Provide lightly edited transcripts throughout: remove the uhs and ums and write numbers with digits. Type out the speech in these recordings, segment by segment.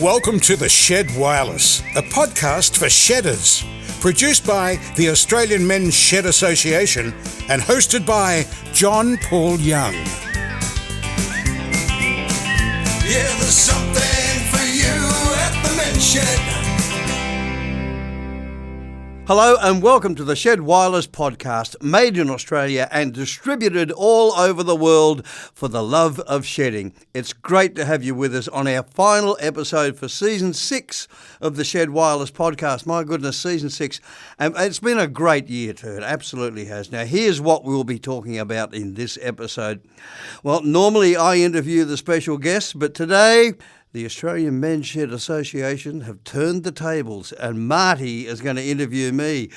Welcome to The Shed Wireless, a podcast for shedders, produced by the Australian Men's Shed Association and hosted by John Paul Young. Yeah, there's something for you at the Men's Shed. Hello and welcome to the Shed Wireless podcast, made in Australia and distributed all over the world for the love of shedding. It's great to have you with us on our final episode for Season 6 of the Shed Wireless podcast. My goodness, Season 6. And it's been a great year too, it absolutely has. Now here's what we'll be talking about in this episode. Well, normally I interview the special guests, but today the Australian Men's Shed Association have turned the tables and Marty is going to interview me.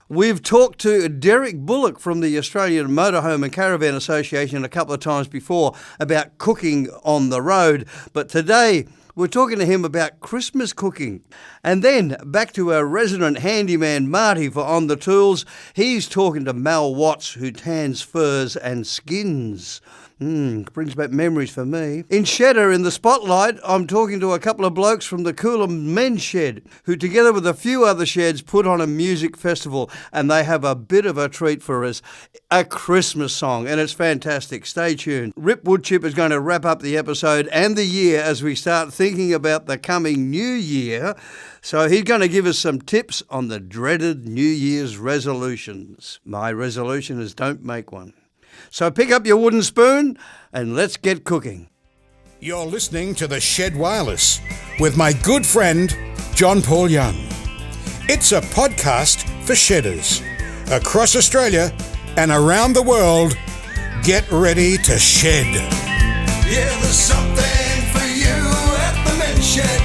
We've talked to Derek Bullock from the Australian Motorhome and Caravan Association a couple of times before about cooking on the road, but today we're talking to him about Christmas cooking. And then back to our resident handyman Marty for On the Tools. He's talking to Mal Watts, who tans furs and skins. Brings back memories for me. In Shedder in the Spotlight, I'm talking to a couple of blokes from the Coolum Men shed, who together with a few other sheds put on a music festival, and they have a bit of a treat for us, a Christmas song, and it's fantastic. Stay tuned. Rip Woodchip is going to wrap up the episode and the year as we start thinking about the coming new year. So he's going to give us some tips on the dreaded New Year's resolutions. My resolution is don't make one. So pick up your wooden spoon and let's get cooking. You're listening to The Shed Wireless with my good friend, John Paul Young. It's a podcast for shedders. Across Australia and around the world, get ready to shed. Yeah, there's something for you at the Men's Shed.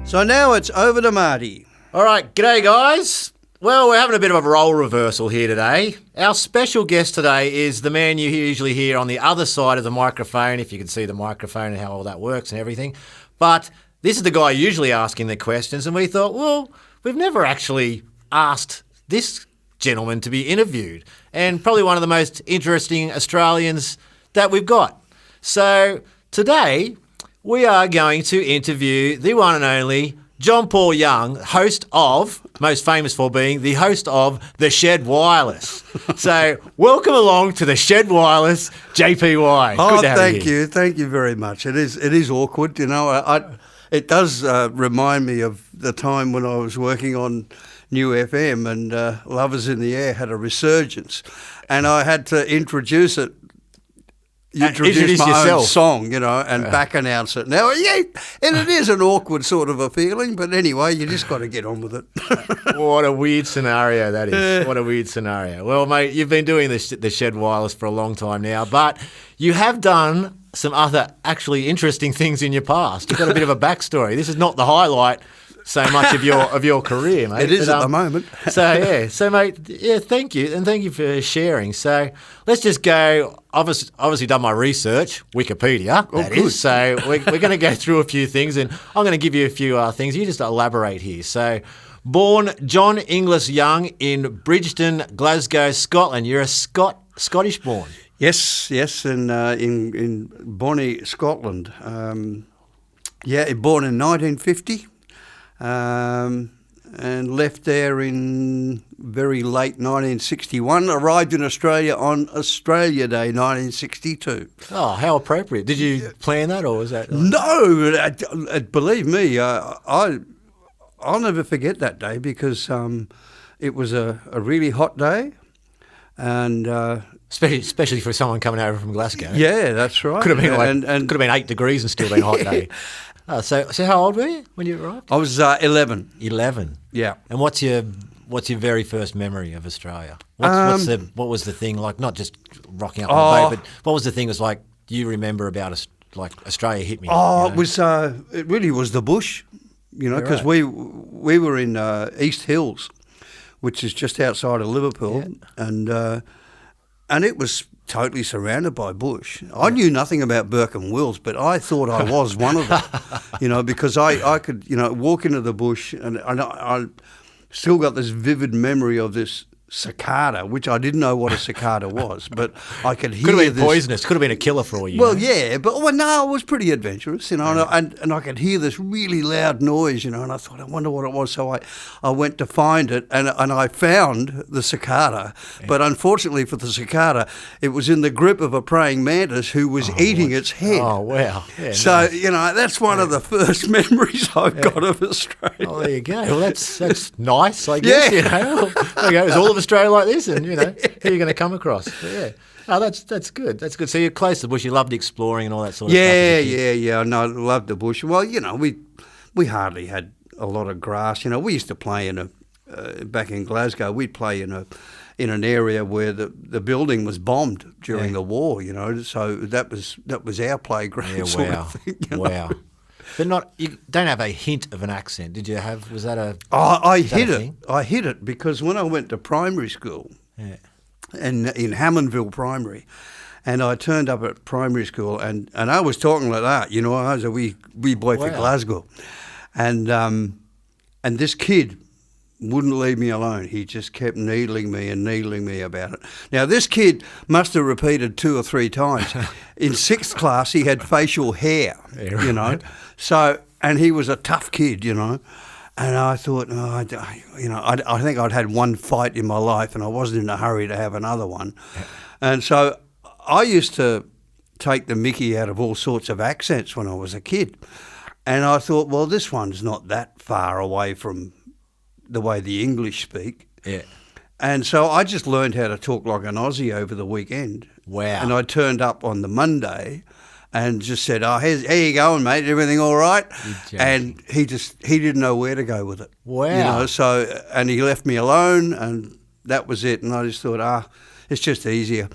So now it's over to Marty. All right, g'day guys. Well, we're having a bit of a role reversal here today. Our special guest today is the man you usually hear on the other side of the microphone, if you can see the microphone and how all that works and everything. But this is the guy usually asking the questions, and we thought, well, we've never actually asked this gentleman to be interviewed, and probably one of the most interesting Australians that we've got. So today, we are going to interview the one and only John Paul Young, host of, most famous for being the host of The Shed Wireless. So welcome along to The Shed Wireless, JPY. Oh, thank you. Thank you very much. It is awkward, you know. It does remind me of the time when I was working on New FM and Lovers in the Air had a resurgence, and I had to introduce my own song, you know, and back announce it. Now, yeah, and it is an awkward sort of a feeling, but anyway, you just got to get on with it. What a weird scenario that is. What a weird scenario. Well, mate, you've been doing the Shed Wireless for a long time now, but you have done some other actually interesting things in your past. You've got a bit of a backstory. This is not the highlight so much of your career, mate. It is at the moment. So mate, yeah, thank you, and thank you for sharing. So let's just go. Obviously done my research, Wikipedia, that is. So we're going to go through a few things, and I'm going to give you a few things. You just elaborate here. So, born John Inglis Young in Bridgeton, Glasgow, Scotland. You're a Scottish born. Yes, in Bonnie, Scotland. Born in 1950. And left there in very late 1961, arrived in Australia on Australia Day 1962. Oh, how appropriate. Did you plan that, or was that? No, believe me, I'll never forget that day because it was a really hot day, and especially for someone coming over from Glasgow. Yeah, that's right. Could have been could have been 8 degrees and still been a hot day. So how old were you when you arrived? I was 11. 11. Yeah. And what's your very first memory of Australia? What was the thing like? Not just rocking up on the boat, but what was the thing? Was like you remember about us? Like Australia hit me. Oh, you know? It really was the bush, you know, because we were in East Hills, which is just outside of Liverpool, and it was totally surrounded by bush. I knew nothing about Burke and Wills, but I thought I was one of them, you know, because I could, you know, walk into the bush, and I still got this vivid memory of this cicada, which I didn't know what a cicada was, but I could hear Could have been this. poisonous. Could have been a killer for all you. Well, know. yeah, but no, it was pretty adventurous, and I could hear this really loud noise, and I thought, I wonder what it was. So I went to find it, and I found the cicada, but unfortunately for the cicada, it was in the grip of a praying mantis who was eating its head. Oh, wow. Yeah, So, nice. that's one of the first memories I've got of Australia. Oh, there you go. Well, that's nice, I guess. Yeah. Well, there you go. Is all of Australia like this? And, who you're going to come across. But yeah. Oh, that's good. That's good. So you're close to the bush. You loved exploring and all that sort of stuff. Yeah. No, I loved the bush. Well, we hardly had a lot of grass. We used to play back in Glasgow, we'd play in an area where the building was bombed during the war, so that was our playground. Yeah, sort wow. of thing, Wow. But you don't have a hint of an accent, did you have? Was that a... I that hit a it. thing? I hit it because when I went to primary school, Yeah. in Hammondville Primary, and I turned up at primary school, and I was talking like that, I was a wee boy for Wow. Glasgow, and this kid wouldn't leave me alone. He just kept needling me about it. Now, this kid must have repeated 2 or 3 times. In 6th class, he had facial hair, So, and he was a tough kid, And I thought, I think I'd had one fight in my life, and I wasn't in a hurry to have another one. And so I used to take the mickey out of all sorts of accents when I was a kid. And I thought, well, this one's not that far away from the way the English speak. Yeah. And so I just learned how to talk like an Aussie over the weekend. Wow. And I turned up on the Monday and just said, how you going, mate? Everything all right? And he didn't know where to go with it. Wow. And he left me alone, and that was it. And I just thought, it's just easier.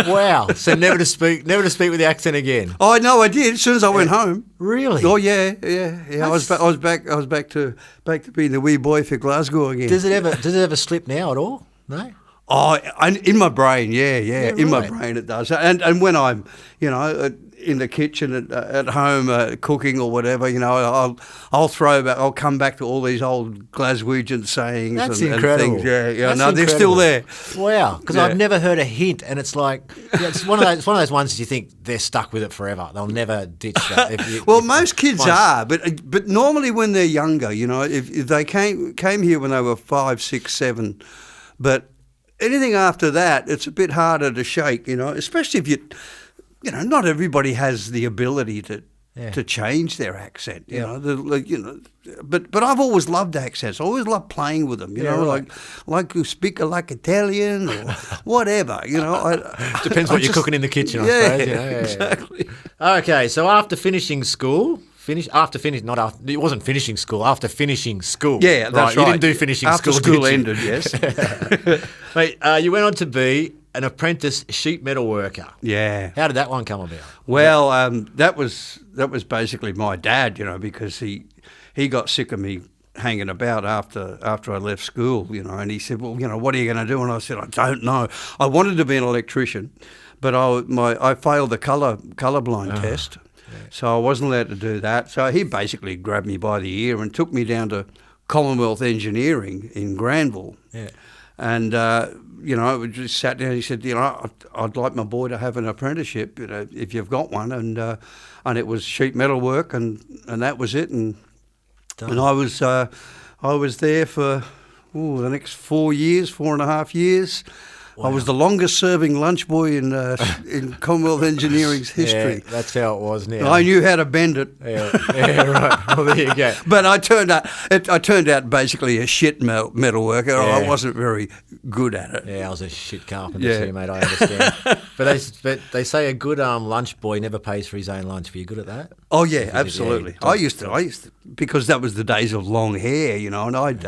Wow. So never to speak with the accent again. Oh no, I did as soon as I went home. Really? Oh yeah. I was back to being the wee boy for Glasgow again. Does it ever slip now at all? No. Oh, in my brain, yeah. In my right. brain it does. And when I'm, in the kitchen at home cooking or whatever, I'll come back to all these old Glaswegian sayings. That's and incredible. things. Yeah. That's They're still there. Wow, because Yeah. I've never heard a hint, and it's like it's one of those ones that you think they're stuck with it forever. They'll never ditch that. Well, most kids are, but normally when they're younger, if they came here when they were 5, 6, 7, but anything after that, it's a bit harder to shake, especially if not everybody has the ability to change their accent, But I've always loved accents. I always loved playing with them, like you speak like Italian or whatever, Depends what you're cooking in the kitchen, I suppose. Exactly. Okay, so after finishing school. It wasn't finishing school. After finishing school, Yeah, that's right. You didn't do finishing After school. school did you? ended, yes. Mate, you went on to be an apprentice sheet metal worker. Yeah. How did that one come about? Well, that was basically my dad, because he got sick of me hanging about after I left school, and he said, well, what are you going to do? And I said, I don't know. I wanted to be an electrician, but I failed the colourblind test. So I wasn't allowed to do that. So he basically grabbed me by the ear and took me down to Commonwealth Engineering in Granville. Yeah. And, we just sat down and he said, I'd like my boy to have an apprenticeship, if you've got one. And it was sheet metal work and that was it. And I was there for the next 4.5 years. Wow. I was the longest serving lunch boy in Commonwealth Engineering's history. Yeah, that's how it was now. I knew how to bend it. Yeah, right. Well, there you go. But I turned out basically a shit metal worker. Yeah. I wasn't very good at it. Yeah, I was a shit carpenter too, mate. I understand. but they say a good lunch boy never pays for his own lunch. Were you good at that? Oh yeah, absolutely. I used to because that was the days of long hair, and I'd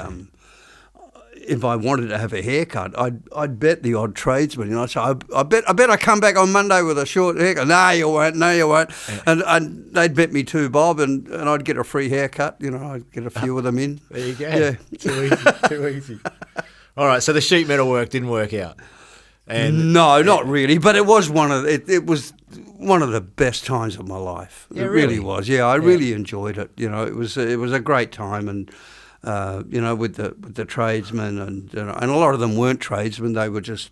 if I wanted to have a haircut, I'd bet the odd tradesman, So I bet I come back on Monday with a short haircut. No, you won't. Yeah. And they'd bet me $2 bob, and I'd get a free haircut. I'd get a few of them in. There you go. Yeah, too easy. All right, so the sheet metal work didn't work out. And no, not really. But it was one of the best times of my life. Yeah, it really was. Yeah, I really enjoyed it. It was a great time, and with the tradesmen, and a lot of them weren't tradesmen. They were just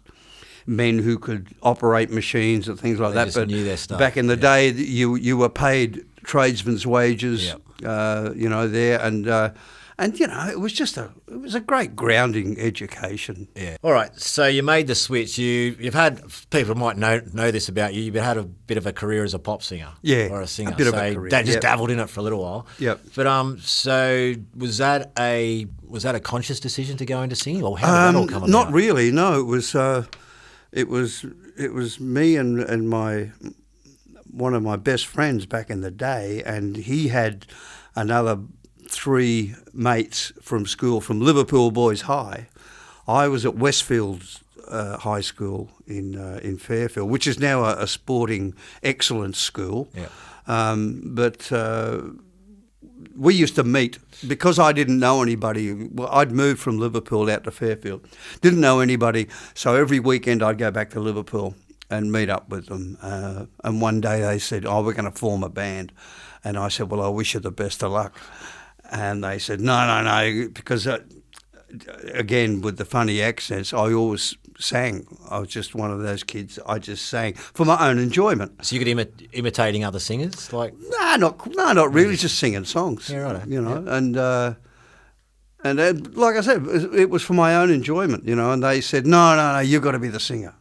men who could operate machines and things like They that. just But knew their stuff. back in the day, you were paid tradesmen's wages. There, and it was a great grounding education. Yeah. All right. So you made the switch. You've had, people might know this about you. You've had a bit of a career as a pop singer. Yeah, Or a singer. a bit of a career. They just dabbled in it for a little while. Yep. But so was that a conscious decision to go into singing, or how did that all come about? Not really. No, it was me and one of my best friends back in the day, and he had another 3 mates from school, from Liverpool Boys High. I was at Westfield's High School in Fairfield, which is now a sporting excellence school. Yeah. But we used to meet, because I didn't know anybody. Well, I'd moved from Liverpool out to Fairfield, didn't know anybody, so every weekend I'd go back to Liverpool and meet up with them. And one day they said, "Oh, we're going to form a band," and I said, "Well, I wish you the best of luck." And they said, no, because again, with the funny accents, I always sang. I was just one of those kids. I just sang for my own enjoyment. So you could imitating other singers, like? No, not really. Just singing songs. Yeah, right. Yeah. And then, like I said, it was for my own enjoyment, And they said, no, you've got to be the singer.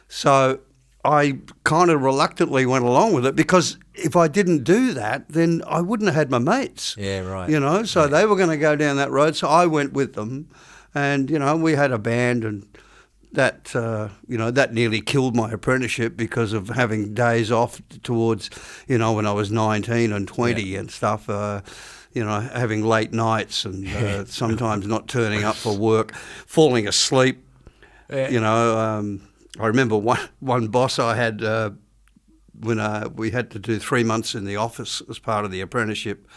So I kind of reluctantly went along with it, because if I didn't do that, then I wouldn't have had my mates. Yeah, right. So they were going to go down that road. So I went with them, and, we had a band, and that, that nearly killed my apprenticeship because of having days off towards, when I was 19 and 20 and stuff, having late nights and sometimes not turning up for work, falling asleep, I remember one boss I had when we had to do 3 months in the office as part of the apprenticeship,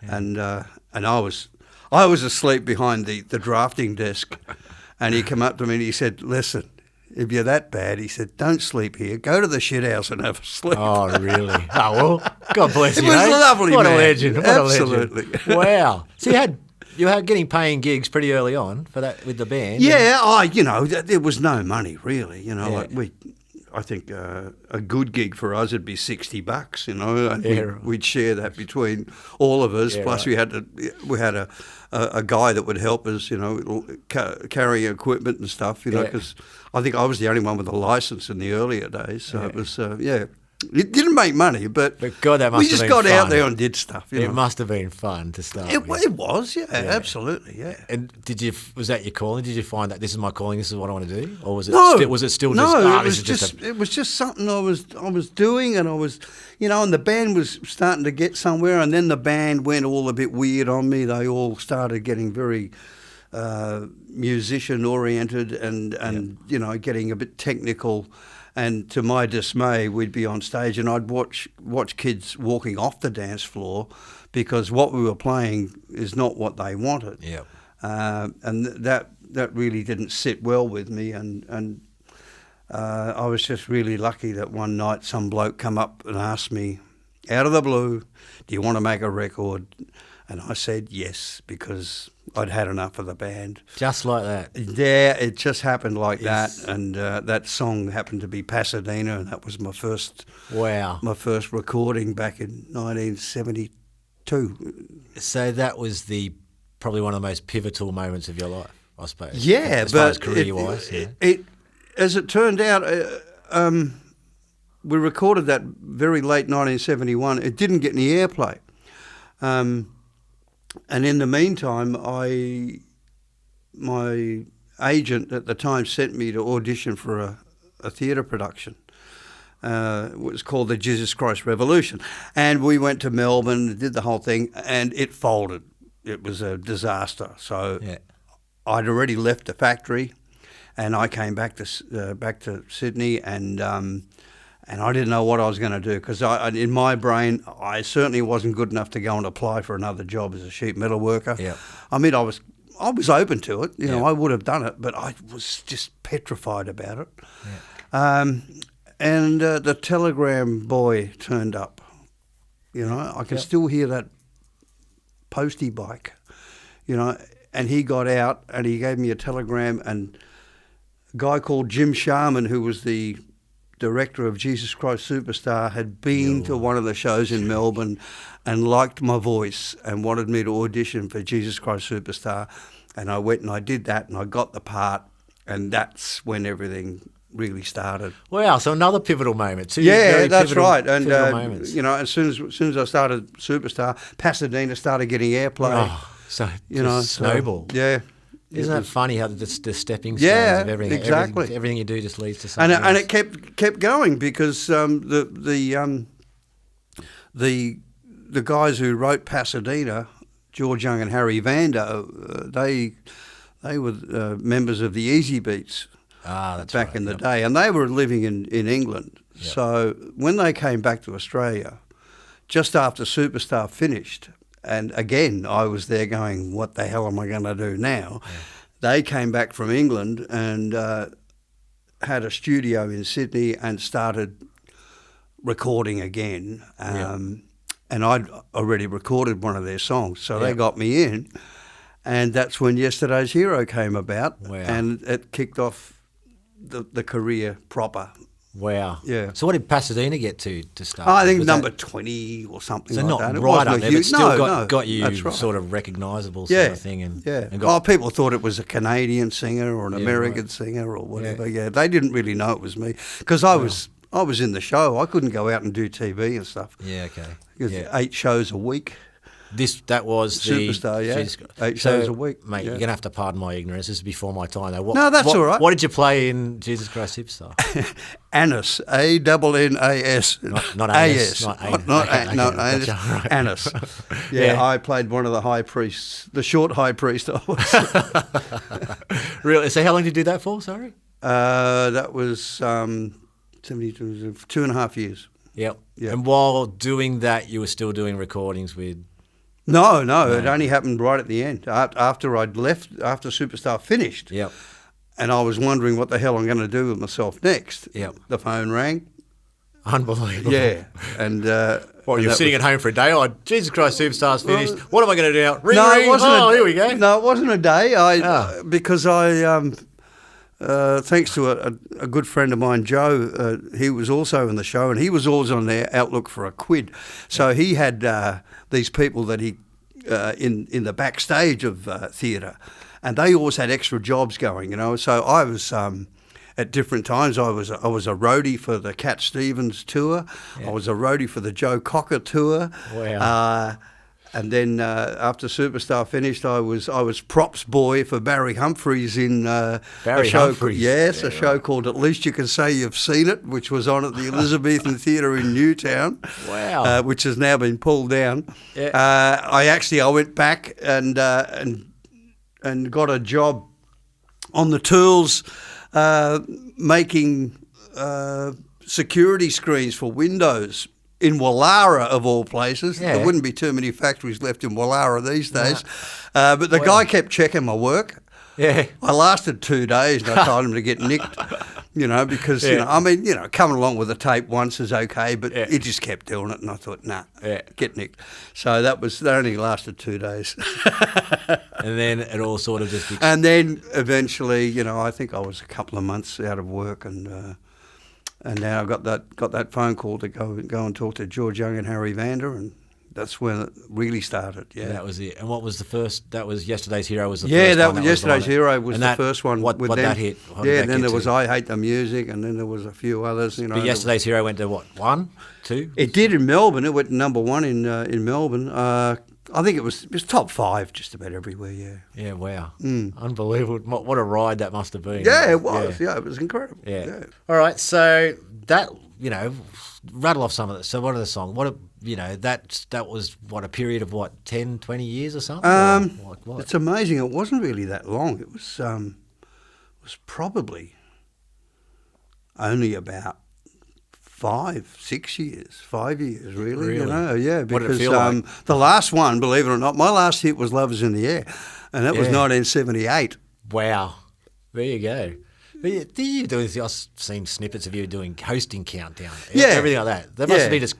and I was asleep behind the drafting desk, and he came up to me and he said, "Listen, if you're that bad," he said, "don't sleep here. Go to the shit house and have a sleep." Oh, really? Oh, well, God bless you. It was lovely, What man. a legend. What Absolutely. A legend. Wow. So you had getting paying gigs pretty early on for that with the band. Yeah, there was no money really. I think a good gig for us would be $60, and we'd share that between all of us. Yeah, Plus, right. we had a guy that would help us, carrying equipment and stuff, because I think I was the only one with a license in the earlier days. So it was, It didn't make money, but God, that must we have just been got out fun. there and did stuff. It must have been fun to start with. It was, absolutely, yeah. And was that your calling? Did you find that this is my calling, this is what I want to do? Or was it still no, just, it was just something I was doing, and I was, and the band was starting to get somewhere, and then the band went all a bit weird on me. They all started getting very musician oriented and getting a bit technical. And to my dismay, we'd be on stage and I'd watch kids walking off the dance floor because what we were playing is not what they wanted. Yeah. And that really didn't sit well with me. And I was just really lucky that one night some bloke come up and asked me, out of the blue, "Do you want to make a record?" And I said yes, because I'd had enough of the band. Just like that? Yeah, it just happened like that. And that song happened to be Pasadena, and that was my first recording back in 1972. So that was probably one of the most pivotal moments of your life, I suppose. Yeah, as far as career-wise. As it turned out, we recorded that very late 1971. It didn't get any airplay. And in the meantime, my agent at the time sent me to audition for a theatre production. It was called the Jesus Christ Revolution. And we went to Melbourne, did the whole thing, and it folded. It was a disaster. So I'd already left the factory, and I came back to Sydney, and I didn't know what I was going to do, because in my brain, I certainly wasn't good enough to go and apply for another job as a sheet metal worker. Yeah. I mean, I was open to it. I would have done it, but I was just petrified about it. Yeah. And the telegram boy turned up. I can still hear that postie bike, you know, and he got out and he gave me a telegram, and a guy called Jim Sharman, who was the director of Jesus Christ Superstar, had been to one of the shows in Melbourne and liked my voice and wanted me to audition for Jesus Christ Superstar. And I went and I did that and I got the part, and that's when everything really started. Wow, so another pivotal moment. Two Yeah, very that's pivotal- right. And pivotal moments. you know, as soon as I started Superstar, Pasadena started getting airplay. Oh, so you know, snowball. So, yeah. Isn't that funny how the stepping stones Yeah, of everything, exactly. everything you do just leads to something And else. it kept going because the guys who wrote Pasadena, George Young and Harry Vander, they were members of the Easy Beats that's back right, in the yep. day, and they were living in England. Yep. So when they came back to Australia, just after Superstar finished, and again I was there going, what the hell am I going to do now? Yeah. They came back from England and had a studio in Sydney and started recording again. And I'd already recorded one of their songs, so they got me in. And that's when Yesterday's Hero came about, and it kicked off the career proper. Wow. Yeah. So what did Pasadena get to start? I think Was number that, 20 or something so like not that. It right wasn't up a there, huge, but still no, got you that's right. sort of recognisable sort of thing. And got, people thought it was a Canadian singer or an American singer or whatever. Yeah, they didn't really know it was me because I was in the show. I couldn't go out and do TV and stuff. Yeah, okay. Because 8 shows a week. That was the Superstar, yeah. Jesus, 8 shows a week. Mate, you're going to have to pardon my ignorance. This is before my time, though. No, that's all right. What did you play in Jesus Christ Superstar? Annis, A-N-N-A-S. Not Annis. Annis. Right. Annis. Yeah, I played one of the high priests, the short high priest I was. Really? So how long did you do that for, sorry? That was 2.5 years. Yep. Yeah. And while doing that, you were still doing recordings with... No, it only happened right at the end, after I'd left, after Superstar finished. Yep. And I was wondering what the hell I'm going to do with myself next. Yep. The phone rang. Unbelievable. Yeah. And you're sitting at home for a day? Oh, Jesus Christ, Superstar's finished. What am I going to do now? Ring, no, ring. it wasn't Here we go. No, it wasn't a day. Because I, thanks to a good friend of mine, Joe, he was also in the show, and he was always on their outlook for a quid. So he had these people that he in the backstage of theatre, and they always had extra jobs going, you know. So I was at different times. I was a roadie for the Cat Stevens tour. Yeah. I was a roadie for the Joe Cocker tour. Wow. And then after Superstar finished, I was props boy for Barry Humphries in a show. Humphries. Yes, a show called At Least You Can Say You've Seen It, which was on at the Elizabethan Theatre in Newtown. Wow. Which has now been pulled down. Yeah. I went back and got a job on the tools making security screens for windows in Wallara, of all places. Yeah. There wouldn't be too many factories left in Wallara these days. But the guy kept checking my work. Yeah. I lasted 2 days and I told him to get nicked, you know, because, coming along with the tape once is okay, but he just kept doing it and I thought, get nicked. So that only lasted 2 days. And then it all sort of just... And then eventually, you know, I think I was a couple of months out of work and now I got that phone call to go and talk to George Young and Harry Vander, and that's when it really started. Yeah, that was it. And what was the first? That was Yesterday's Hero. Was the first one? That was Yesterday's Hero was the first one. What with them. that hit? And then there was I Hate the Music, and then there was a few others. You know, but Yesterday's Hero went to what? 1, 2? It did in Melbourne. It went number 1 in Melbourne. I think it was top 5 just about everywhere. Yeah. Yeah. Wow. Unbelievable. What a ride that must have been. Yeah, it was. Yeah, it was incredible. Yeah. All right. So that, you know, rattle off some of this. So what are the songs? That was a period of 10, 20 years or something? What? It's amazing. It wasn't really that long. It was probably only about 5 years really. You know, yeah, because what did it feel like? The last one, believe it or not, my last hit was Lovers in the Air, and that was 1978. Wow. There you go. But you do this? I've seen snippets of you doing hosting countdown. Yeah. Everything like that. That must be just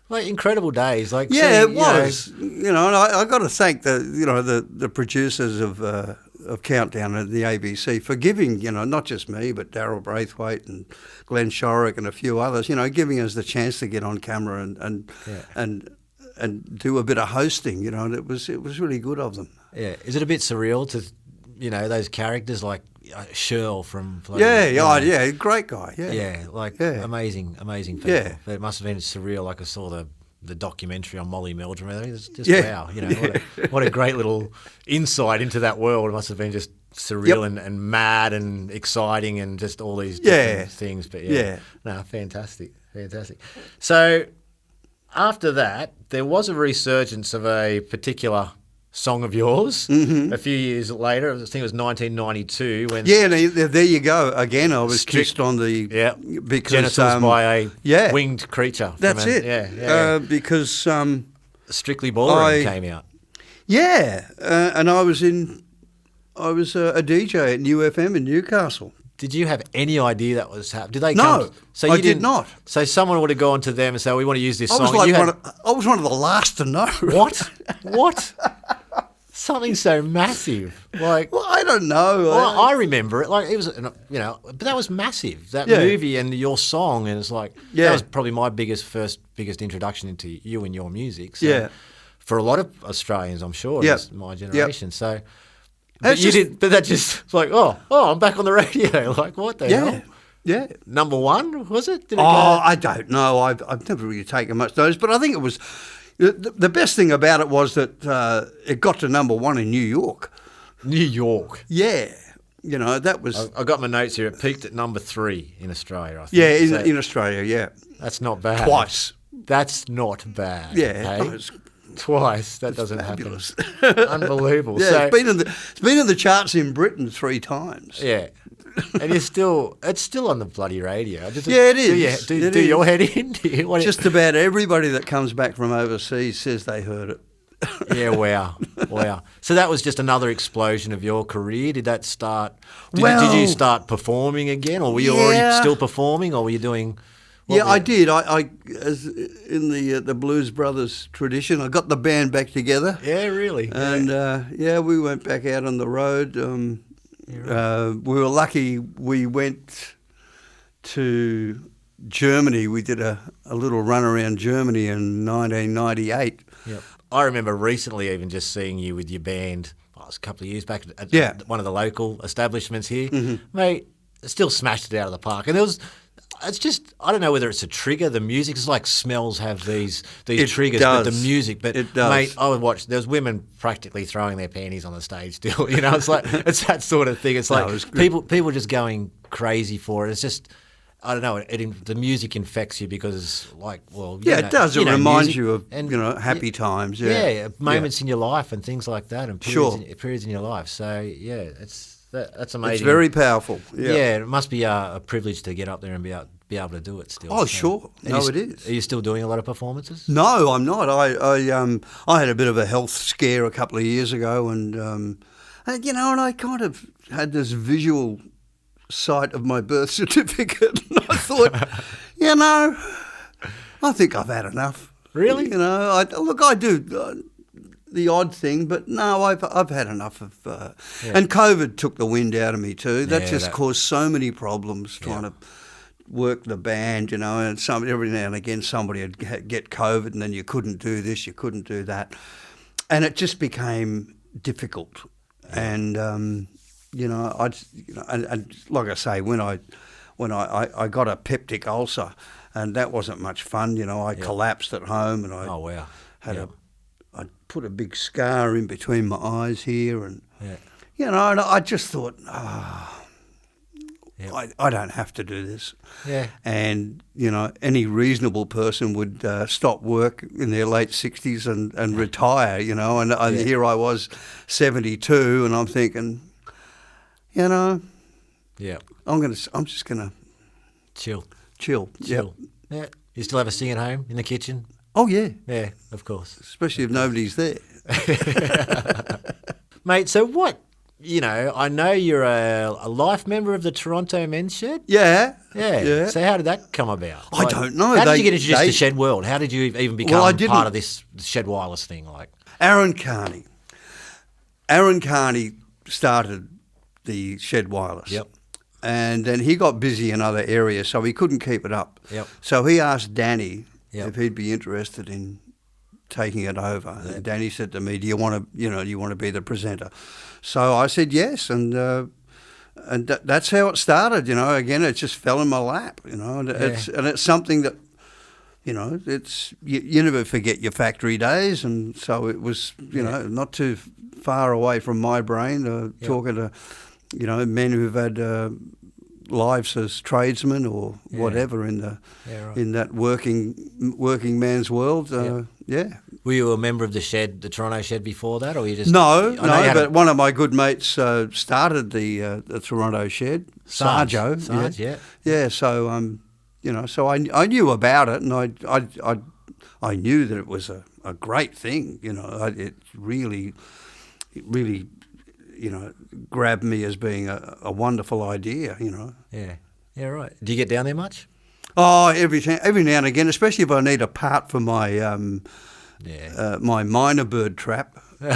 Like incredible days. Like Yeah, seeing, it was. And I got to thank the producers of Countdown and the ABC for giving, not just me, but Darryl Braithwaite and Glenn Shorrock and a few others, giving us the chance to get on camera and do a bit of hosting, and it was really good of them. Yeah. Is it a bit surreal to, those characters like Shirl from Yeah, great guy. Yeah, amazing people. Yeah. But it must have been surreal. Like I saw the documentary on Molly Meldrum. It's just wow. What a great little insight into that world. It must have been just surreal and mad and exciting and just all these different things. But fantastic. So after that, there was a resurgence of a particular song of yours a few years later. I think it was 1992 when there you go again. I was just on the because genitals by a winged creature. That's it. Because Strictly Ballroom came out. And I was a DJ at New FM in Newcastle. Did you have any idea that was happening? Did they No, come? So you I did not. So someone would have gone to them and said, "We want to use this I song." was one of the last to know. What? Something so massive, like. Well, I don't know. Well, I remember it. Like it was, but that was massive. That movie and your song, and it's like that was probably my biggest introduction into you and your music. So for a lot of Australians, I'm sure, it's my generation. So. But that just like, I'm back on the radio. Like, what the hell? Yeah. Number one, was it? Did it go? I don't know. I've never really taken much notice, but I think it was the best thing about it was that it got to number one in New York. New York. Yeah. That was. I got my notes here. It peaked at number 3 in Australia, I think. Yeah, in Australia, yeah. That's not bad. Twice. That's not bad. Yeah. Hey? Twice. That doesn't fabulous. happen. Unbelievable. Yeah, so, it's been in the charts in Britain 3 times. Yeah. And it's still on the bloody radio. It is. Do your head in? Just about everybody that comes back from overseas says they heard it. Yeah, wow. So that was just another explosion of your career. Did that start? Did you start performing again, or were you already still performing, or were you doing? I did. I as in the Blues Brothers tradition, I got the band back together. Yeah, really. And we went back out on the road. We were lucky. We went to Germany. We did a little run around Germany in 1998. Yep. I remember recently even just seeing you with your band. It was a couple of years back at one of the local establishments here. Mate, still smashed it out of the park. And it's just, I don't know whether it's a trigger. The music is like smells have these triggers, but the music. But it does. Mate, I would watch. There's women practically throwing their panties on the stage still. It's like it's that sort of thing. It's like people just going crazy for it. It's just. I don't know. The music infects you because, it does. It reminds music, you of happy times. Yeah, moments in your life and things like that, and periods in your life. So that's amazing. It's very powerful. Yeah, it must be a privilege to get up there and be able to do it still. Oh, sure. It is. Are you still doing a lot of performances? No, I'm not. I had a bit of a health scare a couple of years ago, and I kind of had this visual sight of my birth certificate, and I thought, I think I've had enough. Really? I do the odd thing, but no, I've had enough of. And COVID took the wind out of me too. That caused so many problems trying to work the band, and every now and again somebody would get COVID, and then you couldn't do this, you couldn't do that, and it just became difficult. And and like I say, when I got a peptic ulcer, and that wasn't much fun. I collapsed at home, and I I put a big scar in between my eyes here, and and I just thought, I don't have to do this. Yeah. And any reasonable person would stop work in their late 60s and retire. And here I was, 72, and I'm thinking, I'm just gonna chill. Yeah. You still have a sing at home in the kitchen? Oh yeah. Yeah, of course. Especially if nobody's there. Mate, so what I know you're a life member of the Toronto Men's Shed. Yeah. Yeah. So how did that come about? I don't know. How did you get introduced to Shed World? How did you even become part of this Shed Wireless thing? Aaron Carney started the Shed Wireless. Yep. And then he got busy in other areas, so he couldn't keep it up. Yep. So he asked Danny Yep. if he'd be interested in taking it over. Yep. And Danny said to me, "Do you want to be the presenter?" So I said yes, and that's how it started. Again, it just fell in my lap. It's something that. It's you never forget your factory days, and so it was, not too far away from my brain. Talking to, men who've had lives as tradesmen or whatever in that working man's world. Were you a member of the Toronto Shed before that, or were you just? No, but one of my good mates started the Toronto Shed, Sarge, yeah. So so I knew about it, and I knew that it was a great thing. It really grabbed me as being a wonderful idea. Yeah, right. Do you get down there much? Oh, every now and again, especially if I need a part for my my minor bird trap. Mate,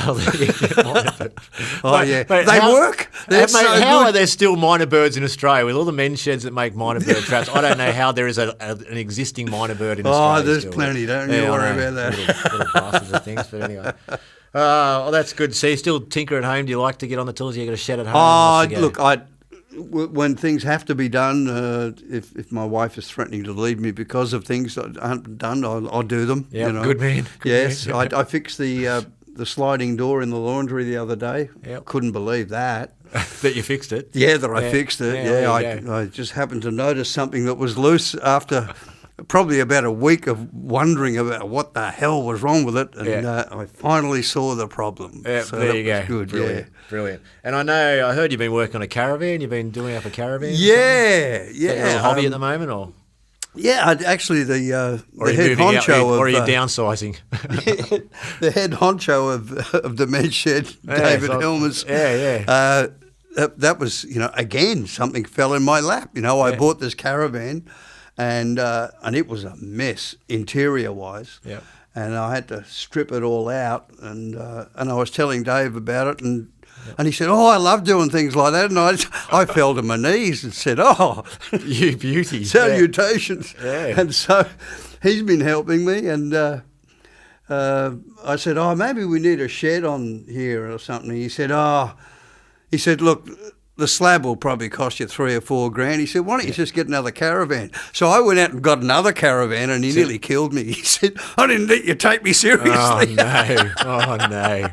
they work. They're so how good. are there still minor birds in Australia with all the men's sheds that make minor bird traps? I don't know how there is an existing minor bird in Australia. Oh, there's still. plenty. Don't you worry about that. Little bastards of things, but anyway. Well, that's good. So you still tinker at home? Do you like to get on the tools? You got a shed at home? Look, when things have to be done, if my wife is threatening to leave me because of things that aren't done, I'll do them. Yeah, good man. Yes, I fixed the sliding door in the laundry the other day. Yep. Couldn't believe that. That you fixed it? Yeah, I fixed it. Yeah, I just happened to notice something that was loose after probably about a week of wondering about what the hell was wrong with it, and I finally saw the problem. Yeah, so there you go. Good, Brilliant. And I heard you've been working on a caravan. You've been doing up a caravan. Yeah. Is that your hobby at the moment, or? Yeah, actually, the head honcho or are you downsizing? The head honcho of the men's shed, David Helmers. That was, again, something fell in my lap. I bought this caravan, and it was a mess interior wise. Yeah. And I had to strip it all out, and I was telling Dave about it, and he said, "Oh, I love doing things like that." And I fell to my knees and said, "Oh, you beauty, salutations!" Yeah. And so he's been helping me, and I said, "Oh, maybe we need a shed on here or something." He said, "Look, the slab will probably cost you $3 or $4 grand." He said, "Why don't you just get another caravan?" So I went out and got another caravan, and he nearly killed me. He said, "I didn't think you'd take me seriously." Oh no!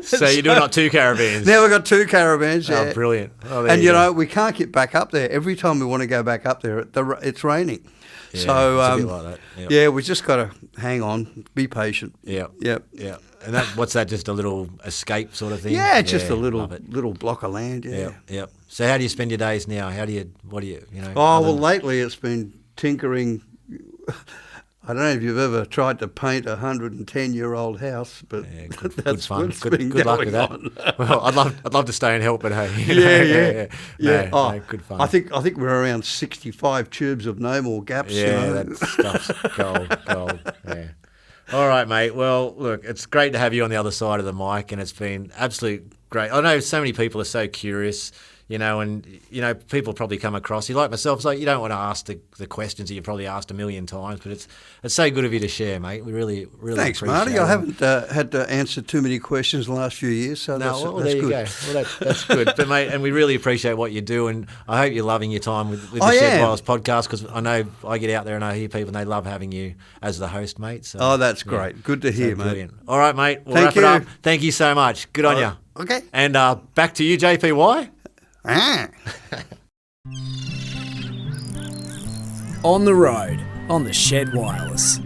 So you're doing up 2 caravans? Now we've got 2 caravans. Oh, brilliant! Oh, and we can't get back up there. Every time we want to go back up there, it's raining. Yeah, so it's a bit like that. Yep. We just got to hang on, be patient. Yep. Yeah. And what's that? Just a little escape sort of thing? Yeah, it's just a little block of land. Yeah. Yep. So how do you spend your days now? What do you? Lately it's been tinkering. I don't know if you've ever tried to paint a 110-year-old house, but that's fun. What's been good luck with that. on. Well, I'd love to stay and help, but hey, yeah. No, good fun. I think we're around 65 tubes of no more gaps. Yeah, that stuff's gold. Yeah. All right, mate. Well, look, it's great to have you on the other side of the mic, and it's been absolutely great. I know so many people are so curious. And people probably come across you like myself. It's like you don't want to ask the questions that you've probably asked a million times, but it's so good of you to share, mate. We really thanks, appreciate Marty. it. I haven't had to answer too many questions in the last few years, so that's there good. You go. Well, that's good. But mate, and we really appreciate what you do, and I hope you're loving your time with the Shed Wireless podcast, because I know I get out there and I hear people and they love having you as the host, mate. So, that's great. Yeah. Good to hear, mate. Brilliant. All right, mate. We'll wrap it up. Thank you so much. Good on you. Okay. And back to you, JPY. On the road, on the Shed Wireless.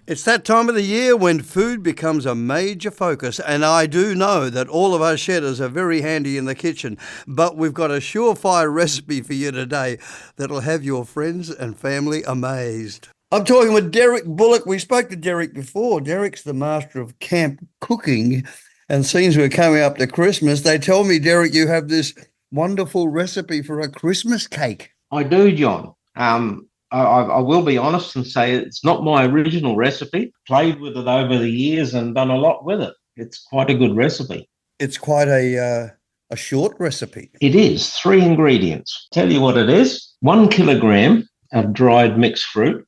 It's that time of the year when food becomes a major focus, and I do know that all of our shedders are very handy in the kitchen, but we've got a surefire recipe for you today that'll have your friends and family amazed. I'm talking with Derek Bullock. We spoke to Derek before. Derek's the master of camp cooking, And since we're coming up to Christmas, they tell me, Derek, you have this wonderful recipe for a Christmas cake. I do, John. I will be honest and say it's not my original recipe. Played with it over the years and done a lot with it. It's quite a good recipe. It's quite a short recipe. It is 3 ingredients. Tell you what it is: 1 kilogram of dried mixed fruit,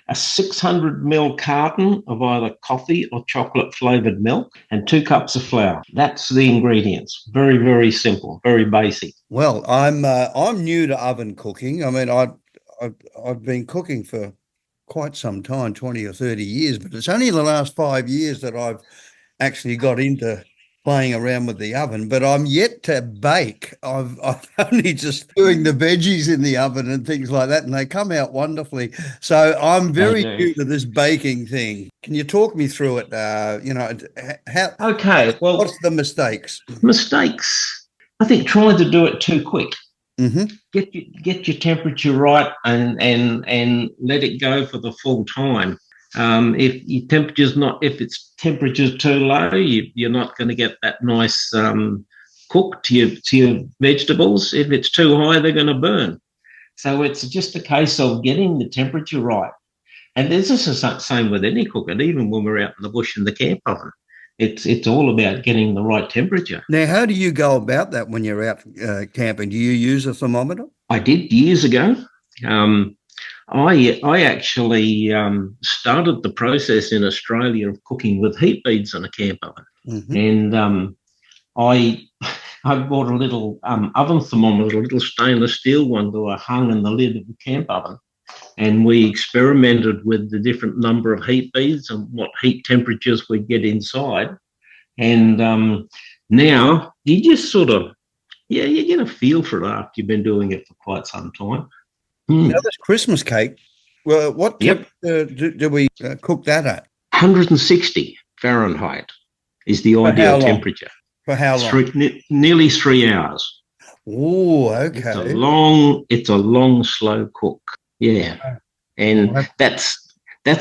a 600 ml carton of either coffee or chocolate flavoured milk, and 2 cups of flour. That's the ingredients. Very, very simple, very basic. Well, I'm new to oven cooking. I mean, I've been cooking for quite some time, 20 or 30 years, but it's only the last 5 years that I've actually got into playing around with the oven, but I'm yet to bake. I've only just doing the veggies in the oven and things like that, and they come out wonderfully. So I'm very new to this baking thing. Can you talk me through it? How? Okay, well, What's the mistakes? Mistakes. I think trying to do it too quick. Mm-hmm. Get your temperature right and let it go for the full time. If its temperature's too low, you're not going to get that nice cook to your vegetables. If it's too high, they're going to burn. So it's just a case of getting the temperature right. And this is the same with any cooking, even when we're out in the bush in the camp oven. It's all about getting the right temperature. Now, how do you go about that when you're out camping? Do you use a thermometer? I did years ago. I actually started the process in Australia of cooking with heat beads in a camp oven. Mm-hmm. And I bought a little oven thermometer, a little stainless steel one that I hung in the lid of the camp oven. And we experimented with the different number of heat beads and what heat temperatures we get inside. And now you just sort of, you get a feel for it after you've been doing it for quite some time. Now, this Christmas cake, well, what temperature do we cook that at? 160 Fahrenheit is the ideal temperature. For how long? Nearly 3 hours. Oh, okay. It's a long, slow cook. Yeah, and that's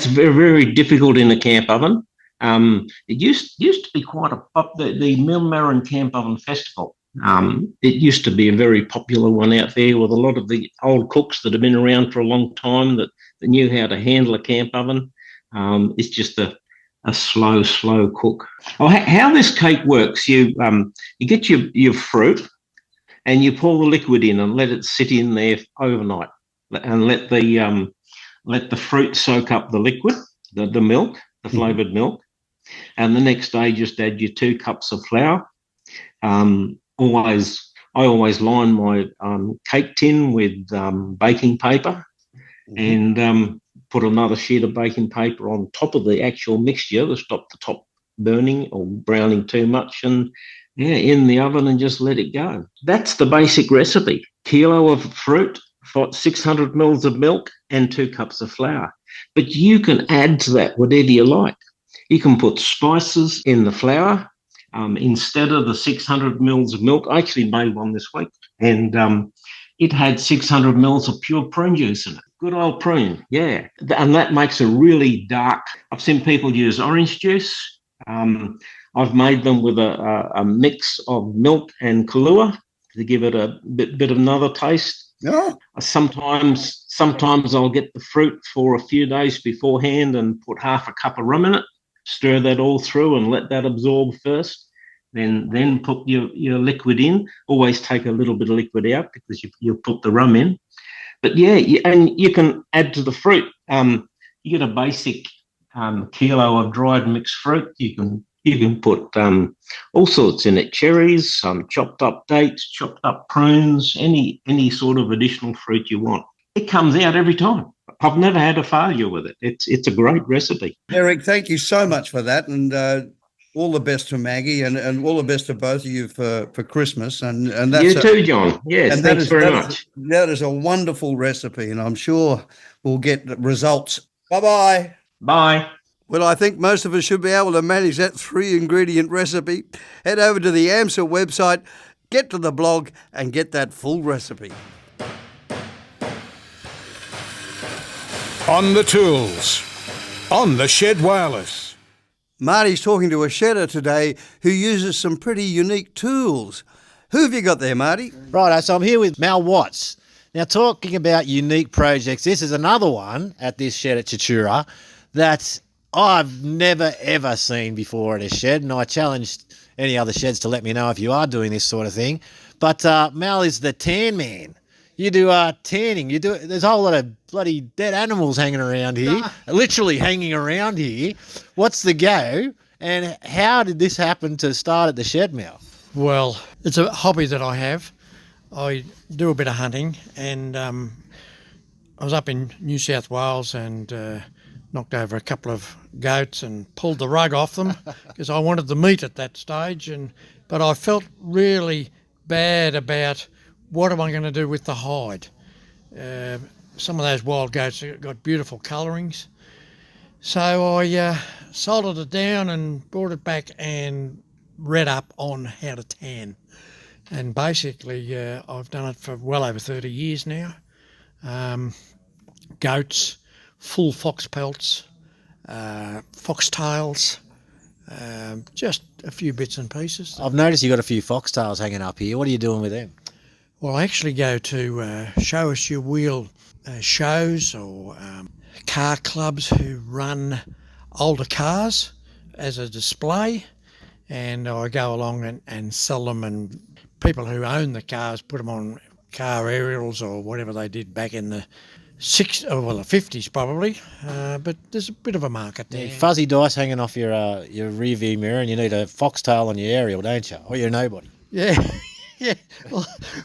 very, very difficult in a camp oven. It used to be quite the Milmarin Camp Oven Festival. It used to be a very popular one out there with a lot of the old cooks that have been around for a long time that knew how to handle a camp oven. It's just a slow cook. Oh, how this cake works, you get your fruit and you pour the liquid in and let it sit in there overnight and let the fruit soak up the liquid, the milk, the flavoured milk. And the next day just add your 2 cups of flour. I always line my cake tin with baking paper and put another sheet of baking paper on top of the actual mixture to stop the top burning or browning too much, and in the oven and just let it go. That's the basic recipe. Kilo of fruit, 600 mils of milk and 2 cups of flour. But you can add to that whatever you like. You can put spices in the flour. Instead of the 600 mils of milk, I actually made one this week, and it had 600 mils of pure prune juice in it. Good old prune, yeah. And that makes a really dark. I've seen people use orange juice. I've made them with a mix of milk and Kahlua to give it a bit of another taste. Yeah. Sometimes I'll get the fruit for a few days beforehand and put half a cup of rum in it, stir that all through and let that absorb first. Then put your liquid in. Always take a little bit of liquid out because you put the rum in. But and you can add to the fruit. You get a basic kilo of dried mixed fruit. You can put all sorts in it: cherries, chopped up dates, chopped up prunes, any sort of additional fruit you want. It comes out every time. I've never had a failure with it. It's a great recipe. Eric, thank you so much for that, and all the best to Maggie, and all the best to both of you for Christmas. And that's you too, John. Yes, thanks very much. That is a wonderful recipe, and I'm sure we'll get results. Bye-bye. Bye. Well, I think most of us should be able to manage that 3-ingredient recipe. Head over to the AMSA website, get to the blog, and get that full recipe. On the tools. On the Shed Wireless. Marty's talking to a shedder today who uses some pretty unique tools. Who have you got there, Marty? Righto, so I'm here with Mal Watts. Now, talking about unique projects, this is another one at this shed at Chichura that I've never, ever seen before at a shed, and I challenged any other sheds to let me know if you are doing this sort of thing. But Mal is the tan man. You do tanning. There's a whole lot of bloody dead animals hanging around here, literally hanging around here. What's the go, and how did this happen to start at the shed, Mal? Well, it's a hobby that I have. I do a bit of hunting, and I was up in New South Wales and knocked over a couple of goats and pulled the rug off them because I wanted the meat at that stage. But I felt really bad about what am I going to do with the hide. Some of those wild goats have got beautiful colourings. So I salted it down and brought it back and read up on how to tan. And basically I've done it for well over 30 years now. Goats, full fox pelts, foxtails, just a few bits and pieces. I've noticed you've got a few foxtails hanging up here. What are you doing with them? Well, I actually go to show us your wheel shows or car clubs who run older cars as a display, and I go along and sell them, and people who own the cars put them on car aerials or whatever they did back in the 50s probably, but there's a bit of a market there. Fuzzy dice hanging off your rear view mirror, and you need a foxtail on your aerial, don't you? Or you're nobody. Yeah. Yeah,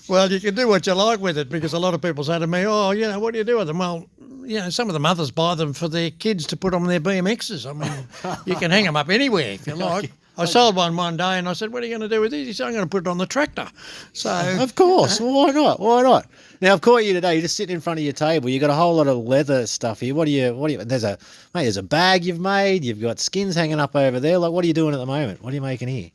well, you can do what you like with it, because a lot of people say to me, oh, what do you do with them? Well, some of the mothers buy them for their kids to put on their BMXs. I mean, you can hang them up anywhere if you like. I sold one day and I said, what are you going to do with this? He said, I'm going to put it on the tractor. So, of course, why not? Why not? Now, I've caught you today. You're just sitting in front of your table. You've got a whole lot of leather stuff here. What do you? There's a bag you've made. You've got skins hanging up over there. Like, what are you doing at the moment? What are you making here?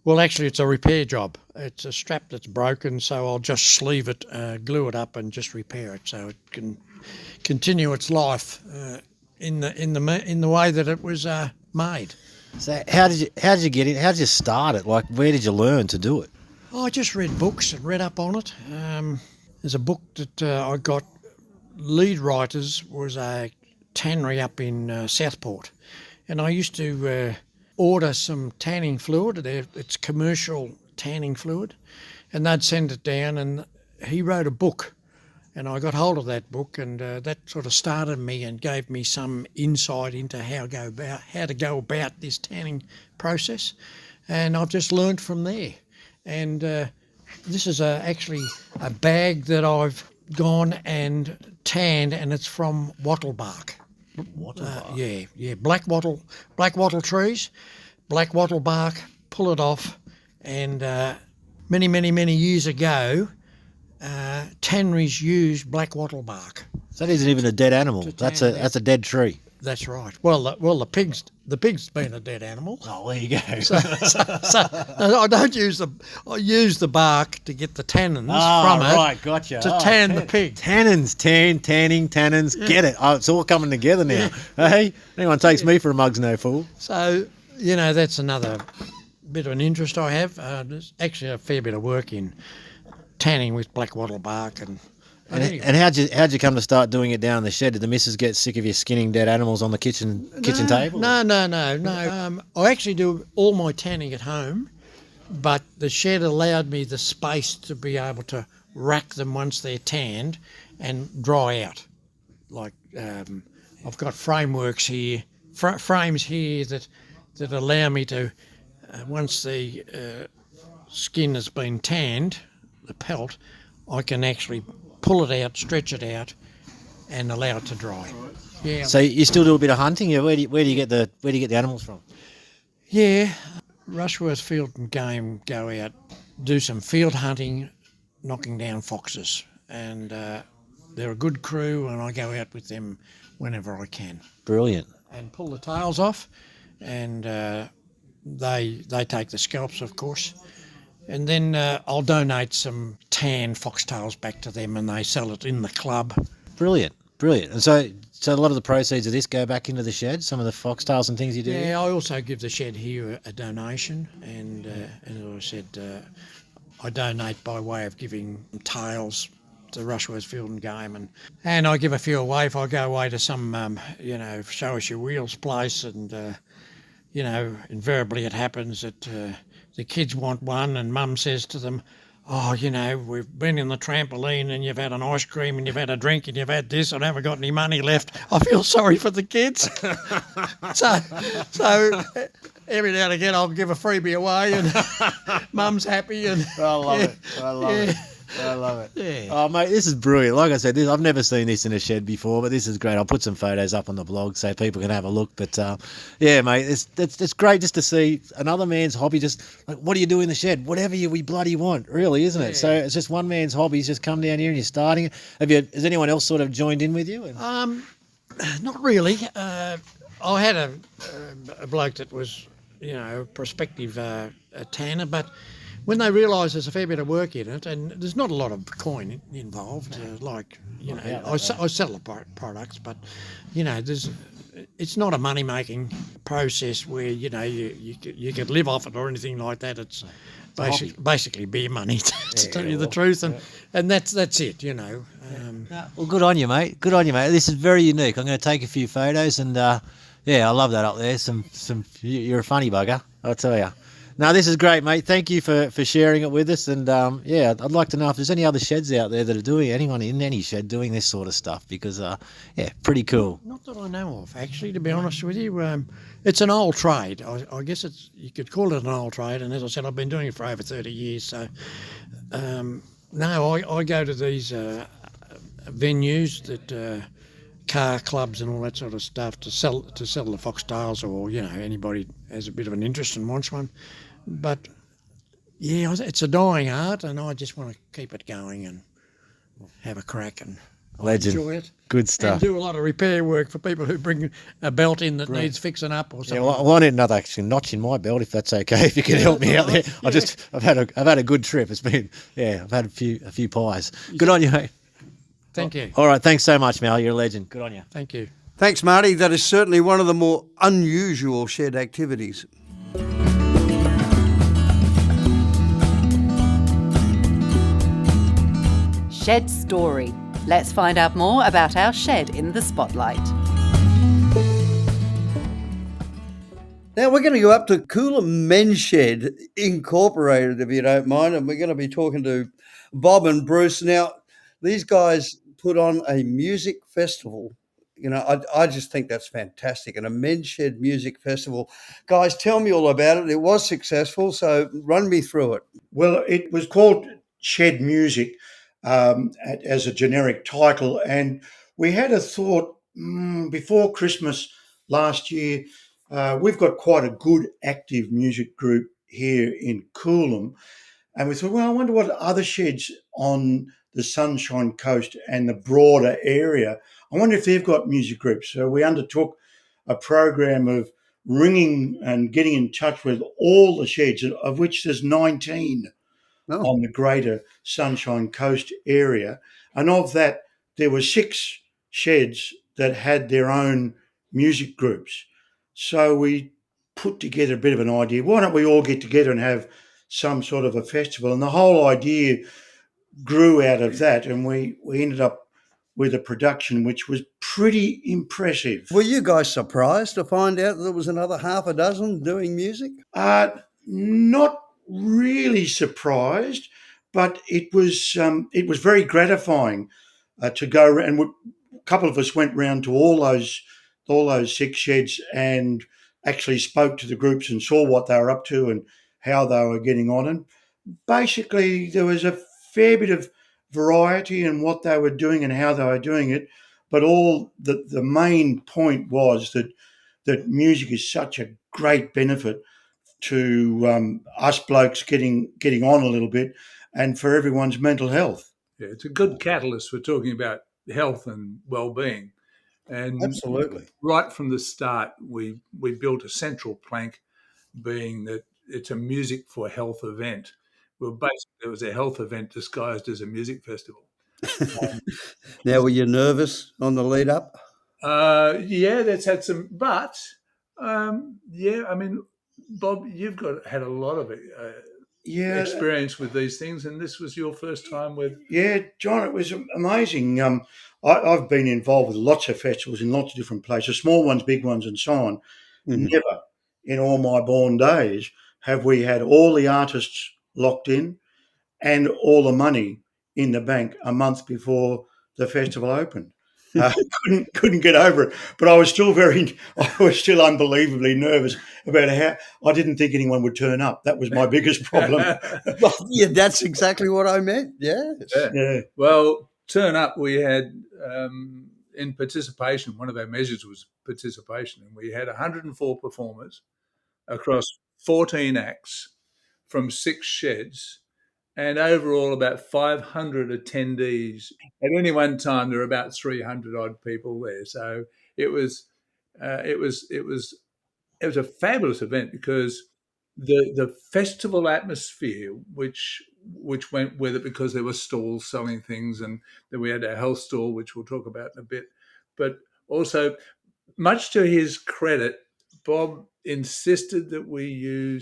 Well, actually, it's a repair job. It's a strap that's broken, so I'll just sleeve it, glue it up, and just repair it so it can continue its life in the way that it was made. So, how did you get in? How did you start it? Like, where did you learn to do it? Oh, I just read books and read up on it. There's a book that I got. Lead writers was a tannery up in Southport, and I used to order some tanning fluid. It's commercial tanning fluid, and they'd send it down, and he wrote a book, and I got hold of that book, and that sort of started me and gave me some insight into how to go about this tanning process, and I've just learned from there. And this is actually a bag that I've gone and tanned, and it's from wattle bark. Yeah, black wattle trees, black wattle bark, pull it off, and many years ago, tanneries used black wattle bark. So that isn't even a dead animal. That's a dead tree. That's right. Well, the pig's been a dead animal. Oh, there you go. So I don't use I use the bark to get the tannins from it. Right, gotcha. To tan the pig. Tannins, tanning, tannins. Yeah. Get it? Oh, it's all coming together now. Yeah. Hey, anyone takes me for a mug's no fool. So that's another bit of an interest I have. There's actually a fair bit of work in tanning with black wattle bark And how'd you come to start doing it down in the shed? Did the missus get sick of you skinning dead animals on the kitchen table? No. I actually do all my tanning at home, but the shed allowed me the space to be able to rack them once they're tanned and dry out. Like I've got frameworks here, frames here that allow me to, once the skin has been tanned, the pelt, I can actually pull it out, stretch it out, and allow it to dry. Yeah. So you still do a bit of hunting? Where do you get the animals from? Yeah, Rushworth Field and Game go out, do some field hunting, knocking down foxes, and they're a good crew, and I go out with them whenever I can. Brilliant. And pull the tails off, and they take the scalps, of course. And then I'll donate some tan foxtails back to them, and they sell it in the club. Brilliant. And so So a lot of the proceeds of this go back into the shed, some of the foxtails and things you do? Yeah, I also give the shed here a donation, and as I said, I donate by way of giving tails to Rushworth Field and Game, and I give a few away if I go away to some, show us your wheels place, and invariably it happens that the kids want one, and Mum says to them, "Oh, we've been in the trampoline and you've had an ice cream and you've had a drink and you've had this. I haven't got any money left." I feel sorry for the kids. so every now and again I'll give a freebie away, and Mum's happy. And I love it. I love it. I love it. Yeah. Oh, mate, this is brilliant. Like I said, I've never seen this in a shed before, but this is great. I'll put some photos up on the blog so people can have a look. But, yeah, mate, it's great just to see another man's hobby. Just like, what do you do in the shed? Whatever we bloody want, really, isn't it? Yeah. So it's just one man's hobby. He's just come down here and you're starting it. Has anyone else sort of joined in with you? Not really. I had a bloke that was, a prospective tanner, but when they realise there's a fair bit of work in it, and there's not a lot of coin involved, I sell the products, but it's not a money making process where you could live off it or anything like that. It's basically beer money, to tell you the truth, and that's it. Well, good on you, mate. Good on you, mate. This is very unique. I'm going to take a few photos, and I love that up there. You're a funny bugger, I'll tell you. No, this is great, mate. Thank you for sharing it with us. And, I'd like to know if there's any other sheds out there that are anyone in any shed doing this sort of stuff because, pretty cool. Not that I know of, actually, to be honest with you. It's an old trade. I guess you could call it an old trade. And as I said, I've been doing it for over 30 years. So, I go to these venues that car clubs and all that sort of stuff to sell the foxtails, or anybody has a bit of an interest and wants one. But yeah, it's a dying art, and I just want to keep it going and have a crack and Legend. enjoy it. Good stuff. And do a lot of repair work for people who bring a belt in that needs fixing up or something. Yeah, I wanted another notch in my belt if that's okay. If you could help me out there, I've had a good trip. It's been I've had a few pies. Good on you, mate. Thank you. All right, thanks so much, Mal. You're a legend. Good on you. Thank you. Thanks, Marty. That is certainly one of the more unusual shed activities. Shed Story. Let's find out more about our shed in the spotlight. Now we're going to go up to Coolum Men Shed Incorporated, if you don't mind, and we're going to be talking to Bob and Bruce. Now, these guys put on a music festival. I just think that's fantastic. And a men's shed music festival. Guys, tell me all about it. It was successful, so run me through it. Well, it was called Shed Music as a generic title. And we had a thought before Christmas last year. We've got quite a good active music group here in Coolum. And we thought, well, I wonder what other sheds on the Sunshine Coast and the broader area, I wonder if they've got music groups. So we undertook a program of ringing and getting in touch with all the sheds, of which there's 19 on the greater Sunshine Coast area. And of that, there were 6 sheds that had their own music groups. So we put together a bit of an idea. Why don't we all get together and have some sort of a festival? And the whole idea grew out of that, and we ended up with a production which was pretty impressive. Were you guys surprised to find out that there was another half a dozen doing music? Not really surprised, but it was very gratifying to go around. A couple of us went round to all those 6 sheds and actually spoke to the groups and saw what they were up to and how they were getting on. And basically, there was a fair bit of variety in what they were doing and how they were doing it. But all the main point was that music is such a great benefit to us blokes getting on a little bit and for everyone's mental health. Yeah, it's a good catalyst for talking about health and well-being. And absolutely, right from the start, we built a central plank, being that it's a music for health event. Well, basically, it was a health event disguised as a music festival. Now, were you nervous on the lead up? Yeah, that's had some, but yeah, I mean, Bob, you've had a lot of Yeah, experience with these things, and this was your first time with. yeah, John, it was amazing. I've been involved with lots of festivals in lots of different places, small ones, big ones, and so on. Mhm. Never in all my born days have we had all the artists locked in and all the money in the bank a month before the festival opened. Uh, couldn't get over it, but I was still unbelievably nervous about how I didn't think anyone would turn up. That was my biggest problem. Well, yeah, that's exactly what I meant. Yes. Yeah. Yeah, Well, turn up, we had in participation, one of our measures was participation, and we had 104 performers across 14 acts from 6 sheds, and overall about 500 attendees. At any one time, there were about 300 odd people there. So it was, it was a fabulous event because the festival atmosphere, which went with it, because there were stalls selling things, and then we had our health stall, which we'll talk about in a bit. But also, much to his credit, Bob insisted that we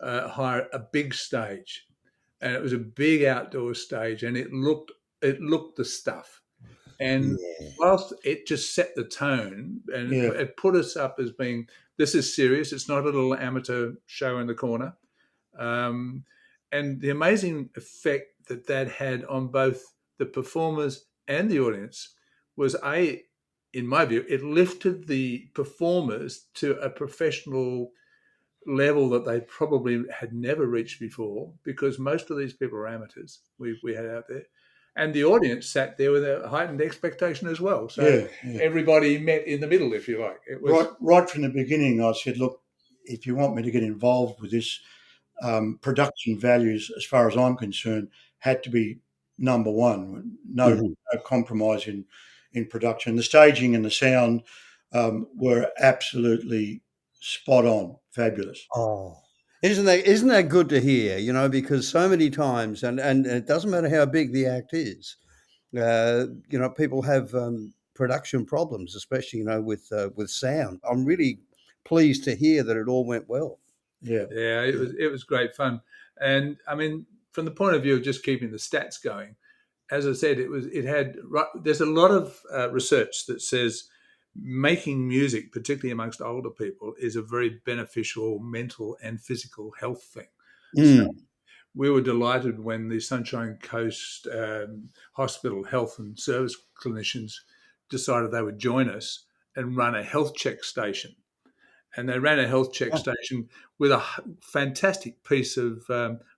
hire a big stage, and it was a big outdoor stage, and it looked the stuff. And Yeah. whilst it just set the tone, and yeah, it put us up as being, this is serious. It's not a little amateur show in the corner. Um, and the amazing effect that had on both the performers and the audience was, in my view, it lifted the performers to a professional level that they probably had never reached before, because most of these people are amateurs we had out there. And the audience sat there with a heightened expectation as well. So yeah. everybody met in the middle, if you like. It was Right from the beginning, I said, look, if you want me to get involved with this, production values, as far as I'm concerned, had to be number one. Mhm. No compromise in production. The staging and the sound were absolutely spot on, fabulous. Oh, isn't that good to hear? Because so many times, and it doesn't matter how big the act is, people have production problems, especially with sound. I'm really pleased to hear that it all went well. Yeah, Yeah, it was great fun. And I mean, from the point of view of just keeping the stats going, as I said, there's a lot of research that says making music, particularly amongst older people, is a very beneficial mental and physical health thing. So Mm. we were delighted when the Sunshine Coast Hospital health and service clinicians decided they would join us and run a health check station. And they ran a health check station with a fantastic piece of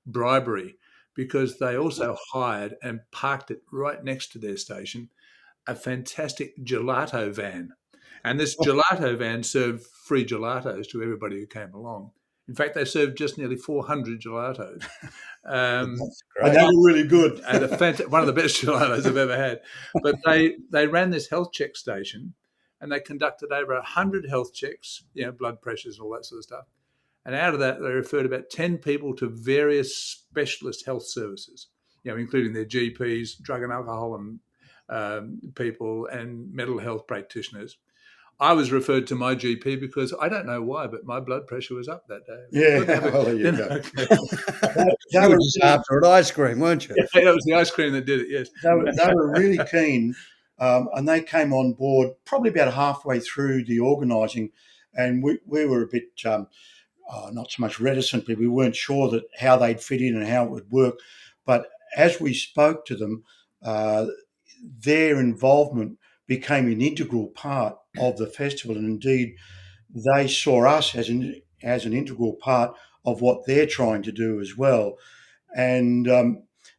bribery, because they also hired and parked it right next to their station a fantastic gelato van. And this gelato van served free gelatos to everybody who came along. In fact, they served just nearly 400 gelatos. That's and great. they were really good. And one of the best gelatos I've ever had. But they ran this health check station, and they conducted over 100 health checks, blood pressures and all that sort of stuff. And out of that, they referred about 10 people to various specialist health services, including their GPs, drug and alcohol and people, and mental health practitioners. I was referred to my GP because I don't know why, but my blood pressure was up that day. Yeah, well, there you go. You They were were just after an ice cream, weren't you? Yeah, it was the ice cream that did it, yes. they were really keen, and they came on board probably about halfway through the organising, and we were a bit not so much reticent, but we weren't sure that how they'd fit in and how it would work. But as we spoke to them, their involvement became an integral part of the festival, and indeed they saw us as an integral part of what they're trying to do as well. And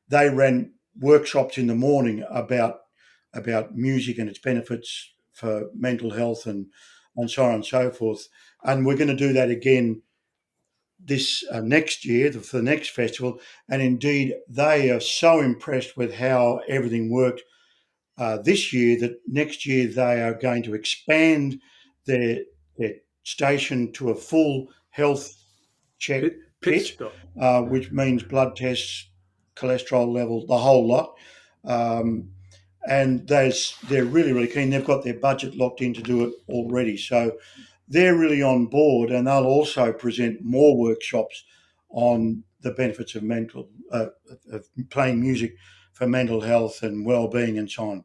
they ran workshops in the morning about music and its benefits for mental health and so on and so forth. And we're going to do that again this next year for the next festival. And indeed, they are so impressed with how everything worked this year that next year they are going to expand their, their station to a full health check Pit kit, stop. which means blood tests, cholesterol level, the whole lot. Um, and they're really, really keen. They've got their budget locked in to do it already. So they're really on board, and they'll also present more workshops on the benefits of of playing music for mental health and well-being and so on.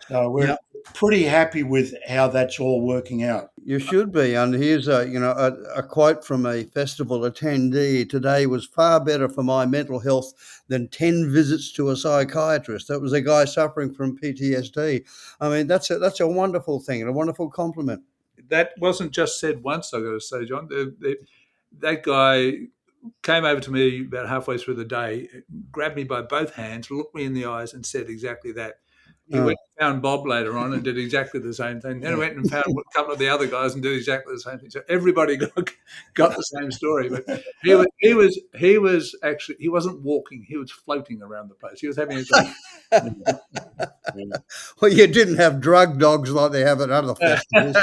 So we're Yeah. pretty happy with how that's all working out. You should be. And here's a quote from a festival attendee today: was far better for my mental health than 10 visits to a psychiatrist. That was a guy suffering from PTSD. I mean, that's a wonderful thing and a wonderful compliment. That wasn't just said once, I've got to say, John. That guy came over to me about halfway through the day, grabbed me by both hands, looked me in the eyes and said exactly that. He went and found Bob later on and did exactly the same thing. Then he went and found a couple of the other guys and did exactly the same thing. So everybody got the same story. But he was actually, he wasn't walking, he was floating around the place. He was having a great. Well, you didn't have drug dogs like they have at other festivals.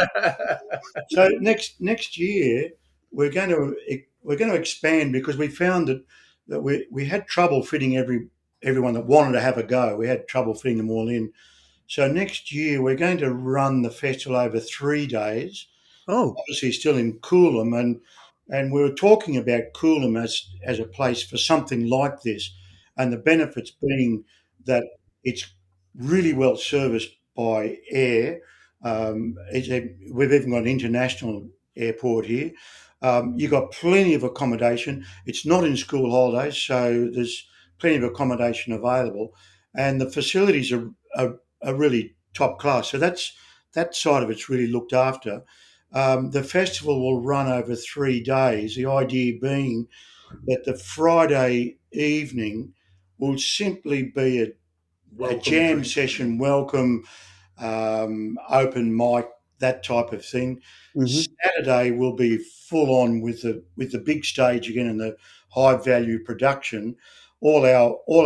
So next year we're going to expand, because we found that we had trouble fitting everyone that wanted to have a go. We had trouble fitting them all in. So next year we're going to run the festival over 3 days. Oh, Obviously still in Coolum, and we were talking about Coolum as a place for something like this, and the benefits being that it's really well serviced by air. We've even got an international airport here. You've got plenty of accommodation. It's not in school holidays, so there's plenty of accommodation available, and the facilities are really top class. So that side of it's really looked after. The festival will run over 3 days. The idea being that the Friday evening will simply be a jam session, welcome, open mic, that type of thing. Saturday will be full on with the big stage again and the high value production. All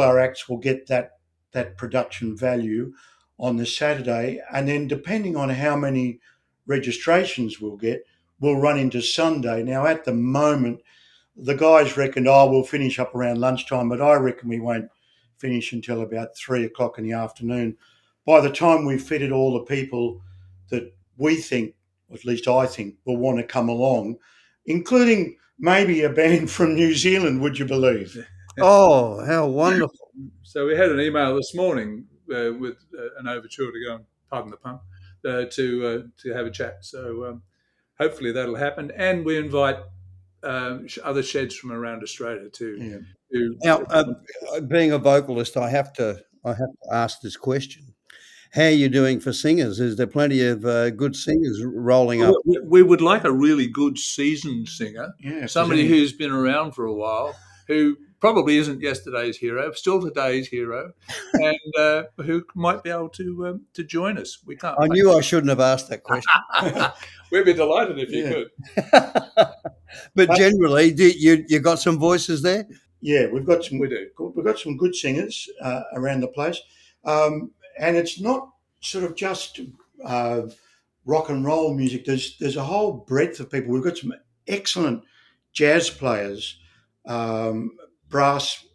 our acts will get that production value on the Saturday, and then depending on how many registrations we'll get, we'll run into Sunday. Now at the moment, the guys reckon, we'll finish up around lunchtime, but I reckon we won't finish until about 3 o'clock in the afternoon. By the time we've fitted all the people that we think, or at least I think, will want to come along, including maybe a band from New Zealand, would you believe? Oh, how wonderful. So we had an email this morning with an overture to go, pardon the pun, to have a chat. So hopefully that'll happen. And we invite other sheds from around Australia too. Now, being a vocalist, I have to ask this question: how are you doing for singers? Is there plenty of good singers rolling up? We would like a really good seasoned singer, somebody who's been around for a while, who probably isn't yesterday's hero, still today's hero, and who might be able to join us. We can't. I knew I shouldn't have asked that question. We'd be delighted if you could. But generally, you got some voices there? Yeah, we've got some. We do. We've got some good singers around the place, and it's not sort of just rock and roll music. There's a whole breadth of people. We've got some excellent jazz players, brass,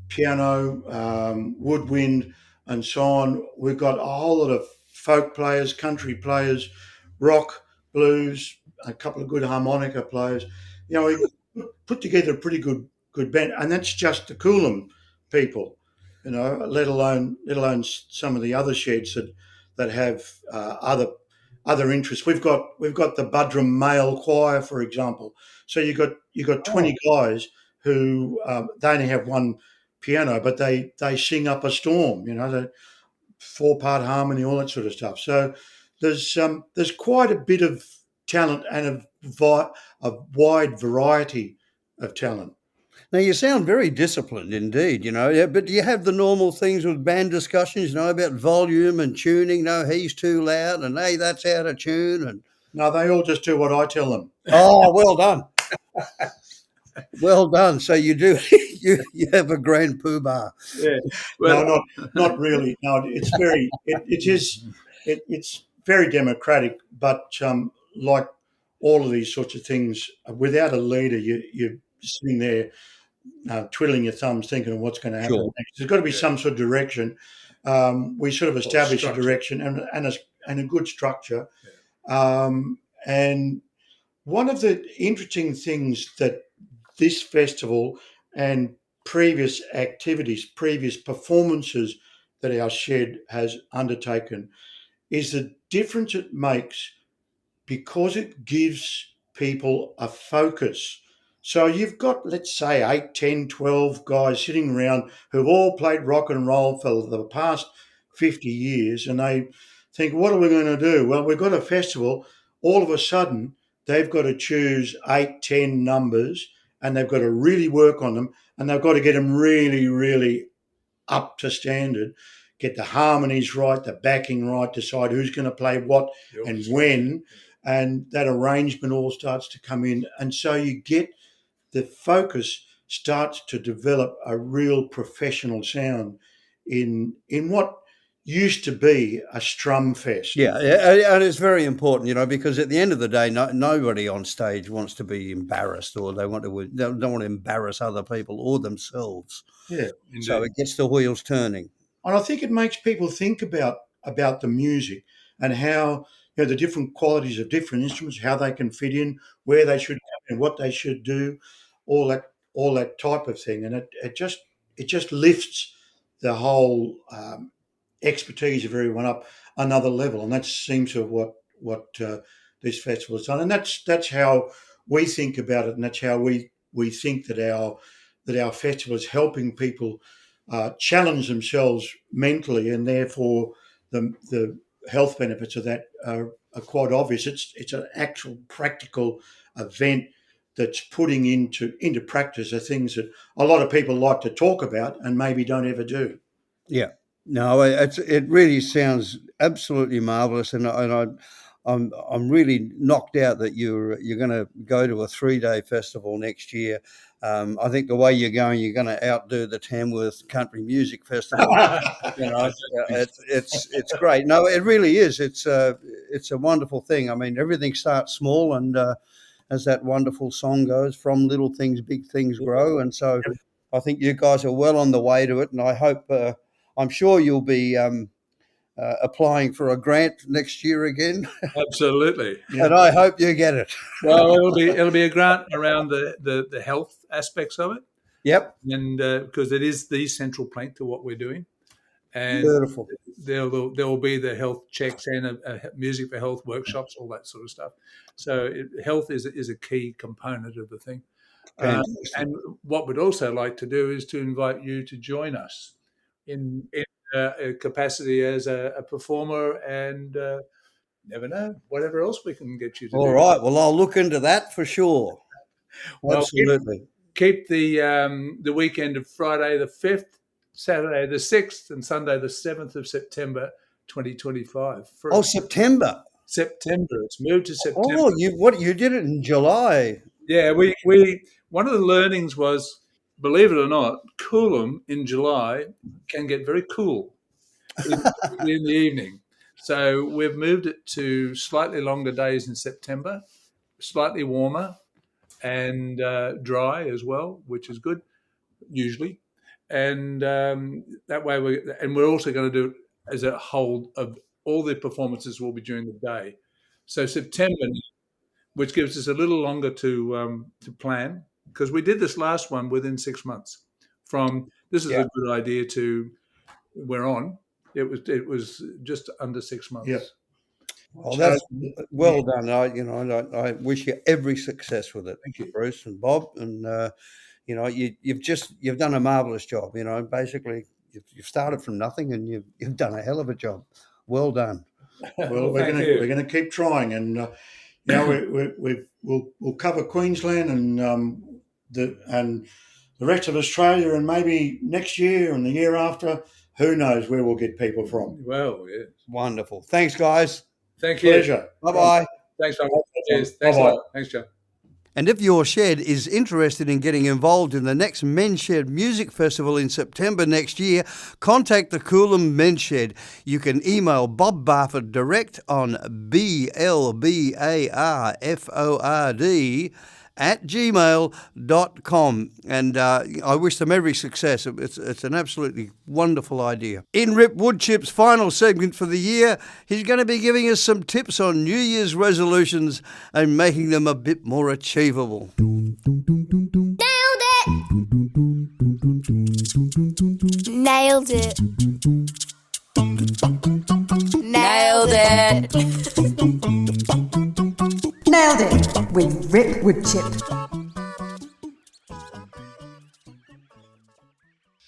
piano, woodwind, and so on. We've got a whole lot of folk players, country players, rock, blues, a couple of good harmonica players. You know, we put together a pretty good band, and that's just the Coolum people. You know, let alone some of the other sheds that have other interests. We've got the Budrum Male Choir, for example. So you got 20 guys who they only have one piano, but they sing up a storm. You know, the 4-part harmony, all that sort of stuff. So there's quite a bit of talent and a wide variety of talent. Now, you sound very disciplined indeed, you know, but do you have the normal things with band discussions, you know, about volume and tuning? No, he's too loud, and hey, that's out of tune. And no, they all just do what I tell them. Oh, well done. Well done. So you do, you have a grand poobah. Yeah. Well, no, not really. No, it's it's very democratic, but like all of these sorts of things, without a leader, you're sitting there twiddling your thumbs thinking of what's going to happen next. There's got to be some sort of direction. We sort of established a direction and a good structure. And one of the interesting things that this festival and previous activities, previous performances that our shed has undertaken is the difference it makes because it gives people a focus. So you've got, let's say, 8, 10, 12 guys sitting around who've all played rock and roll for the past 50 years, and they think, what are we going to do? Well, we've got a festival. All of a sudden, they've got to choose 8, 10 numbers, and they've got to really work on them, and they've got to get them really, really up to standard, get the harmonies right, the backing right, decide who's going to play what and when, and that arrangement all starts to come in. And so you get the focus starts to develop a real professional sound in what used to be a strum fest. Yeah, and it's very important, because at the end of the day, nobody on stage wants to be embarrassed, or they don't want to embarrass other people or themselves. Yeah, so it gets the wheels turning. And I think it makes people think about the music and how the different qualities of different instruments, how they can fit in, where they should come and what they should do, all that type of thing, and it just lifts the whole expertise of everyone up another level, and that seems to what this festival has done, and that's how we think about it, and that's how we think that our festival is helping people challenge themselves mentally, and therefore the health benefits of that are quite obvious. It's an actual practical event that's putting into practice the things that a lot of people like to talk about and maybe don't ever do. Yeah, no, it really sounds absolutely marvellous, and I'm really knocked out that you're going to go to a 3-day festival next year. I think the way you're going to outdo the Tamworth Country Music Festival. It's great. No, it really is. It's a wonderful thing. I mean, everything starts small, and as that wonderful song goes, from little things, big things grow. And so I think you guys are well on the way to it, and I hope, I'm sure you'll be applying for a grant next year again. Absolutely. And I hope you get it. Well, it'll be a grant around the health aspects of it. Yep. And because it is the central plank to what we're doing. And beautiful. There will be the health checks and a music for health workshops, all that sort of stuff. So health is a key component of the thing. And what we'd also like to do is to invite you to join us in a capacity as a performer, and never know, whatever else we can get you to do. All right. Well, I'll look into that for sure. Well, absolutely. Keep the weekend of Friday the 5th, Saturday the 6th, and Sunday the 7th of September 2025. Oh, September. September. It's moved to September. Oh, you did it in July. Yeah, we one of the learnings was, believe it or not, Coolum in July can get very cool in the evening. So we've moved it to slightly longer days in September, slightly warmer and dry as well, which is good usually. And that way we're also going to do it as a whole of all the performances will be during the day. So September, which gives us a little longer to plan, because we did this last one within 6 months. From this is a good idea to we're on. It was just under 6 months. Yeah. Well, that's well done. I wish you every success with it. Thank you, Bruce and Bob, and you've done a marvelous job. Basically you've started from nothing, and you've done a hell of a job. Well done. Well, we're going to keep trying, and we'll cover Queensland and the rest of Australia, and maybe next year and the year after, who knows where we'll get people from. Well, yeah. Wonderful. Thanks, guys. Thank you. Pleasure. Bye-bye. Thanks, John. Cheers. Thanks a lot. Thanks, John. And if your shed is interested in getting involved in the next Men's Shed Music Festival in September next year, contact the Coolum Men Shed. You can email Bob Barford direct on BLBARFORD @gmail.com. And I wish them every success. It's an absolutely wonderful idea. In Rip Woodchip's final segment for the year, he's going to be giving us some tips on New Year's resolutions and making them a bit more achievable. Nailed it. Nailed it. Nailed it with Rip Woodchip.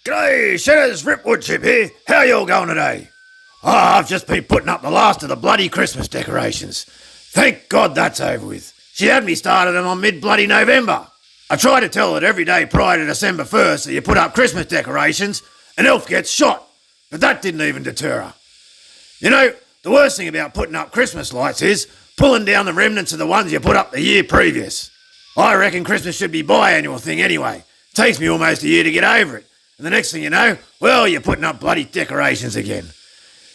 G'day, Shedders, Rip Woodchip here. How you all going today? I've just been putting up the last of the bloody Christmas decorations. Thank God that's over with. She had me started them on mid-bloody November. I try to tell her that every day prior to December 1st that you put up Christmas decorations, an elf gets shot. But that didn't even deter her. You know, the worst thing about putting up Christmas lights is pulling down the remnants of the ones you put up the year previous. I reckon Christmas should be a biannual thing anyway. Takes me almost a year to get over it. And the next thing you know, well, you're putting up bloody decorations again.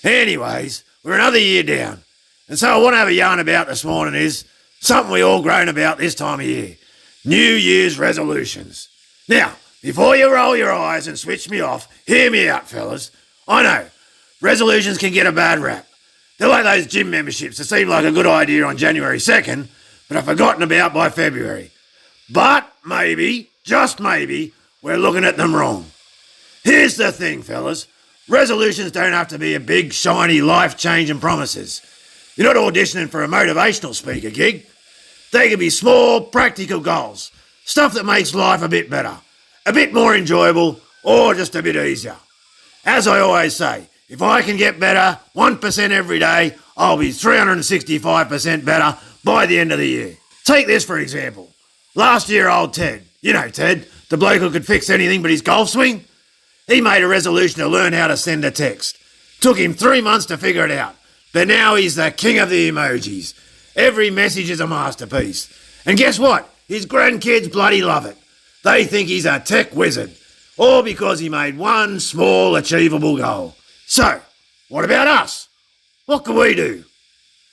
Anyways, we're another year down. And so I want to have a yarn about this morning is something we all groan about this time of year. New Year's resolutions. Now, before you roll your eyes and switch me off, hear me out, fellas. I know, resolutions can get a bad rap. They're like those gym memberships that seem like a good idea on January 2nd, but are forgotten about by February. But maybe, just maybe, we're looking at them wrong. Here's the thing, fellas. Resolutions don't have to be a big, shiny, life-changing promises. You're not auditioning for a motivational speaker gig. They can be small, practical goals. Stuff that makes life a bit better, a bit more enjoyable, or just a bit easier. As I always say, if I can get better 1% every day, I'll be 365% better by the end of the year. Take this for example. Last year old Ted, you know Ted, the bloke who could fix anything but his golf swing, he made a resolution to learn how to send a text. Took him 3 months to figure it out, but now he's the king of the emojis. Every message is a masterpiece. And guess what? His grandkids bloody love it. They think he's a tech wizard. All because he made one small achievable goal. So, what about us? What can we do?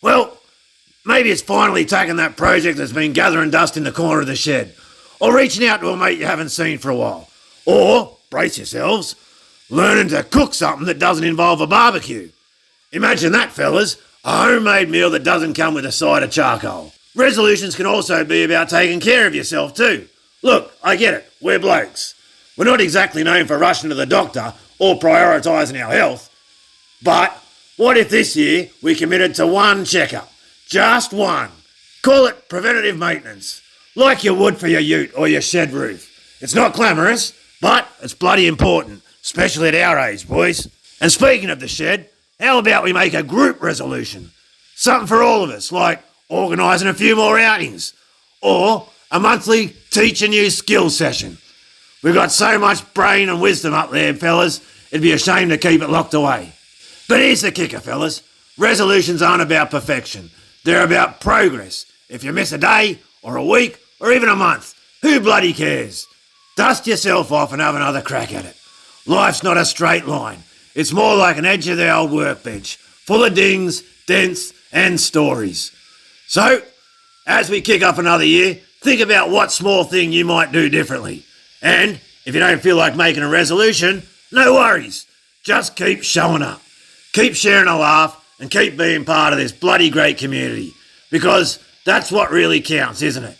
Well, maybe it's finally taking that project that's been gathering dust in the corner of the shed, or reaching out to a mate you haven't seen for a while, or, brace yourselves, learning to cook something that doesn't involve a barbecue. Imagine that, fellas, a homemade meal that doesn't come with a side of charcoal. Resolutions can also be about taking care of yourself too. Look, I get it, we're blokes. We're not exactly known for rushing to the doctor or prioritising our health. But what if this year we committed to one checkup? Just one. Call it preventative maintenance, like you would for your ute or your shed roof. It's not glamorous, but it's bloody important, especially at our age, boys. And speaking of the shed, how about we make a group resolution? Something for all of us, like organising a few more outings, or a monthly teach a new skill session. We've got so much brain and wisdom up there, fellas, it'd be a shame to keep it locked away. But here's the kicker, fellas. Resolutions aren't about perfection. They're about progress. If you miss a day, or a week, or even a month, who bloody cares? Dust yourself off and have another crack at it. Life's not a straight line. It's more like an edge of the old workbench, full of dings, dents, and stories. So, as we kick off another year, think about what small thing you might do differently. And if you don't feel like making a resolution, no worries. Just keep showing up. Keep sharing a laugh and keep being part of this bloody great community. Because that's what really counts, isn't it?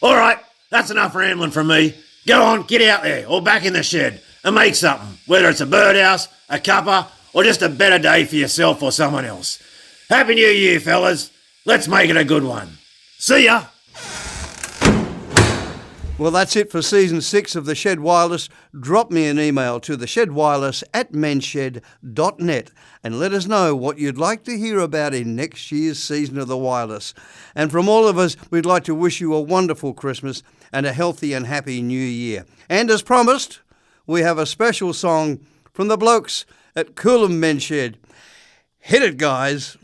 All right, that's enough rambling from me. Go on, get out there or back in the shed and make something, whether it's a birdhouse, a cuppa, or just a better day for yourself or someone else. Happy New Year, fellas. Let's make it a good one. See ya. Well, that's it for Season 6 of The Shed Wireless. Drop me an email to theshedwireless@menshed.net and let us know what you'd like to hear about in next year's season of The Wireless. And from all of us, we'd like to wish you a wonderful Christmas and a healthy and happy New Year. And as promised, we have a special song from the blokes at Coolum Men Shed. Hit it, guys.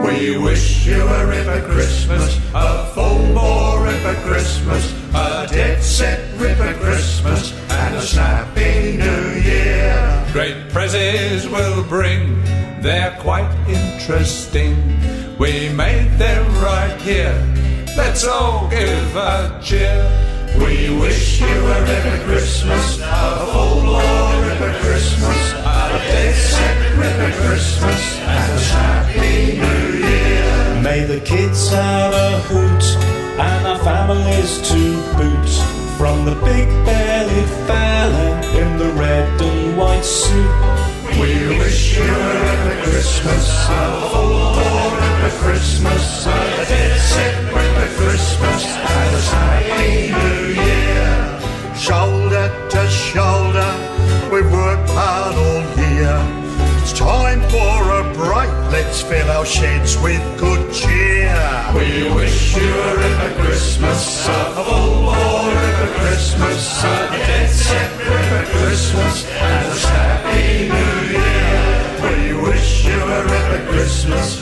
We wish you a ripper Christmas, a full bore ripper Christmas, a dead set ripper Christmas, and a snappy New Year. Great prizes we'll bring, they're quite interesting. We made them right here, let's all give a cheer. We wish you a Ripper Christmas, a full bore Ripper Christmas, a dead set Ripper Christmas, and a happy New Year. May the kids have a hoot and our families to boot. From the big bellied fella in the red and white suit. We wish you a Ripper Christmas, a full bore Ripper Christmas, a dead set Ripper Christmas, and a happy New Year. Shoulder to shoulder, we've worked hard all year. It's time for a break, let's fill our sheds with good cheer. We wish you a Ripper Christmas, a full bore Ripper Christmas, a dead set Ripper Christmas, and a happy New Year. We wish you a Ripper Christmas,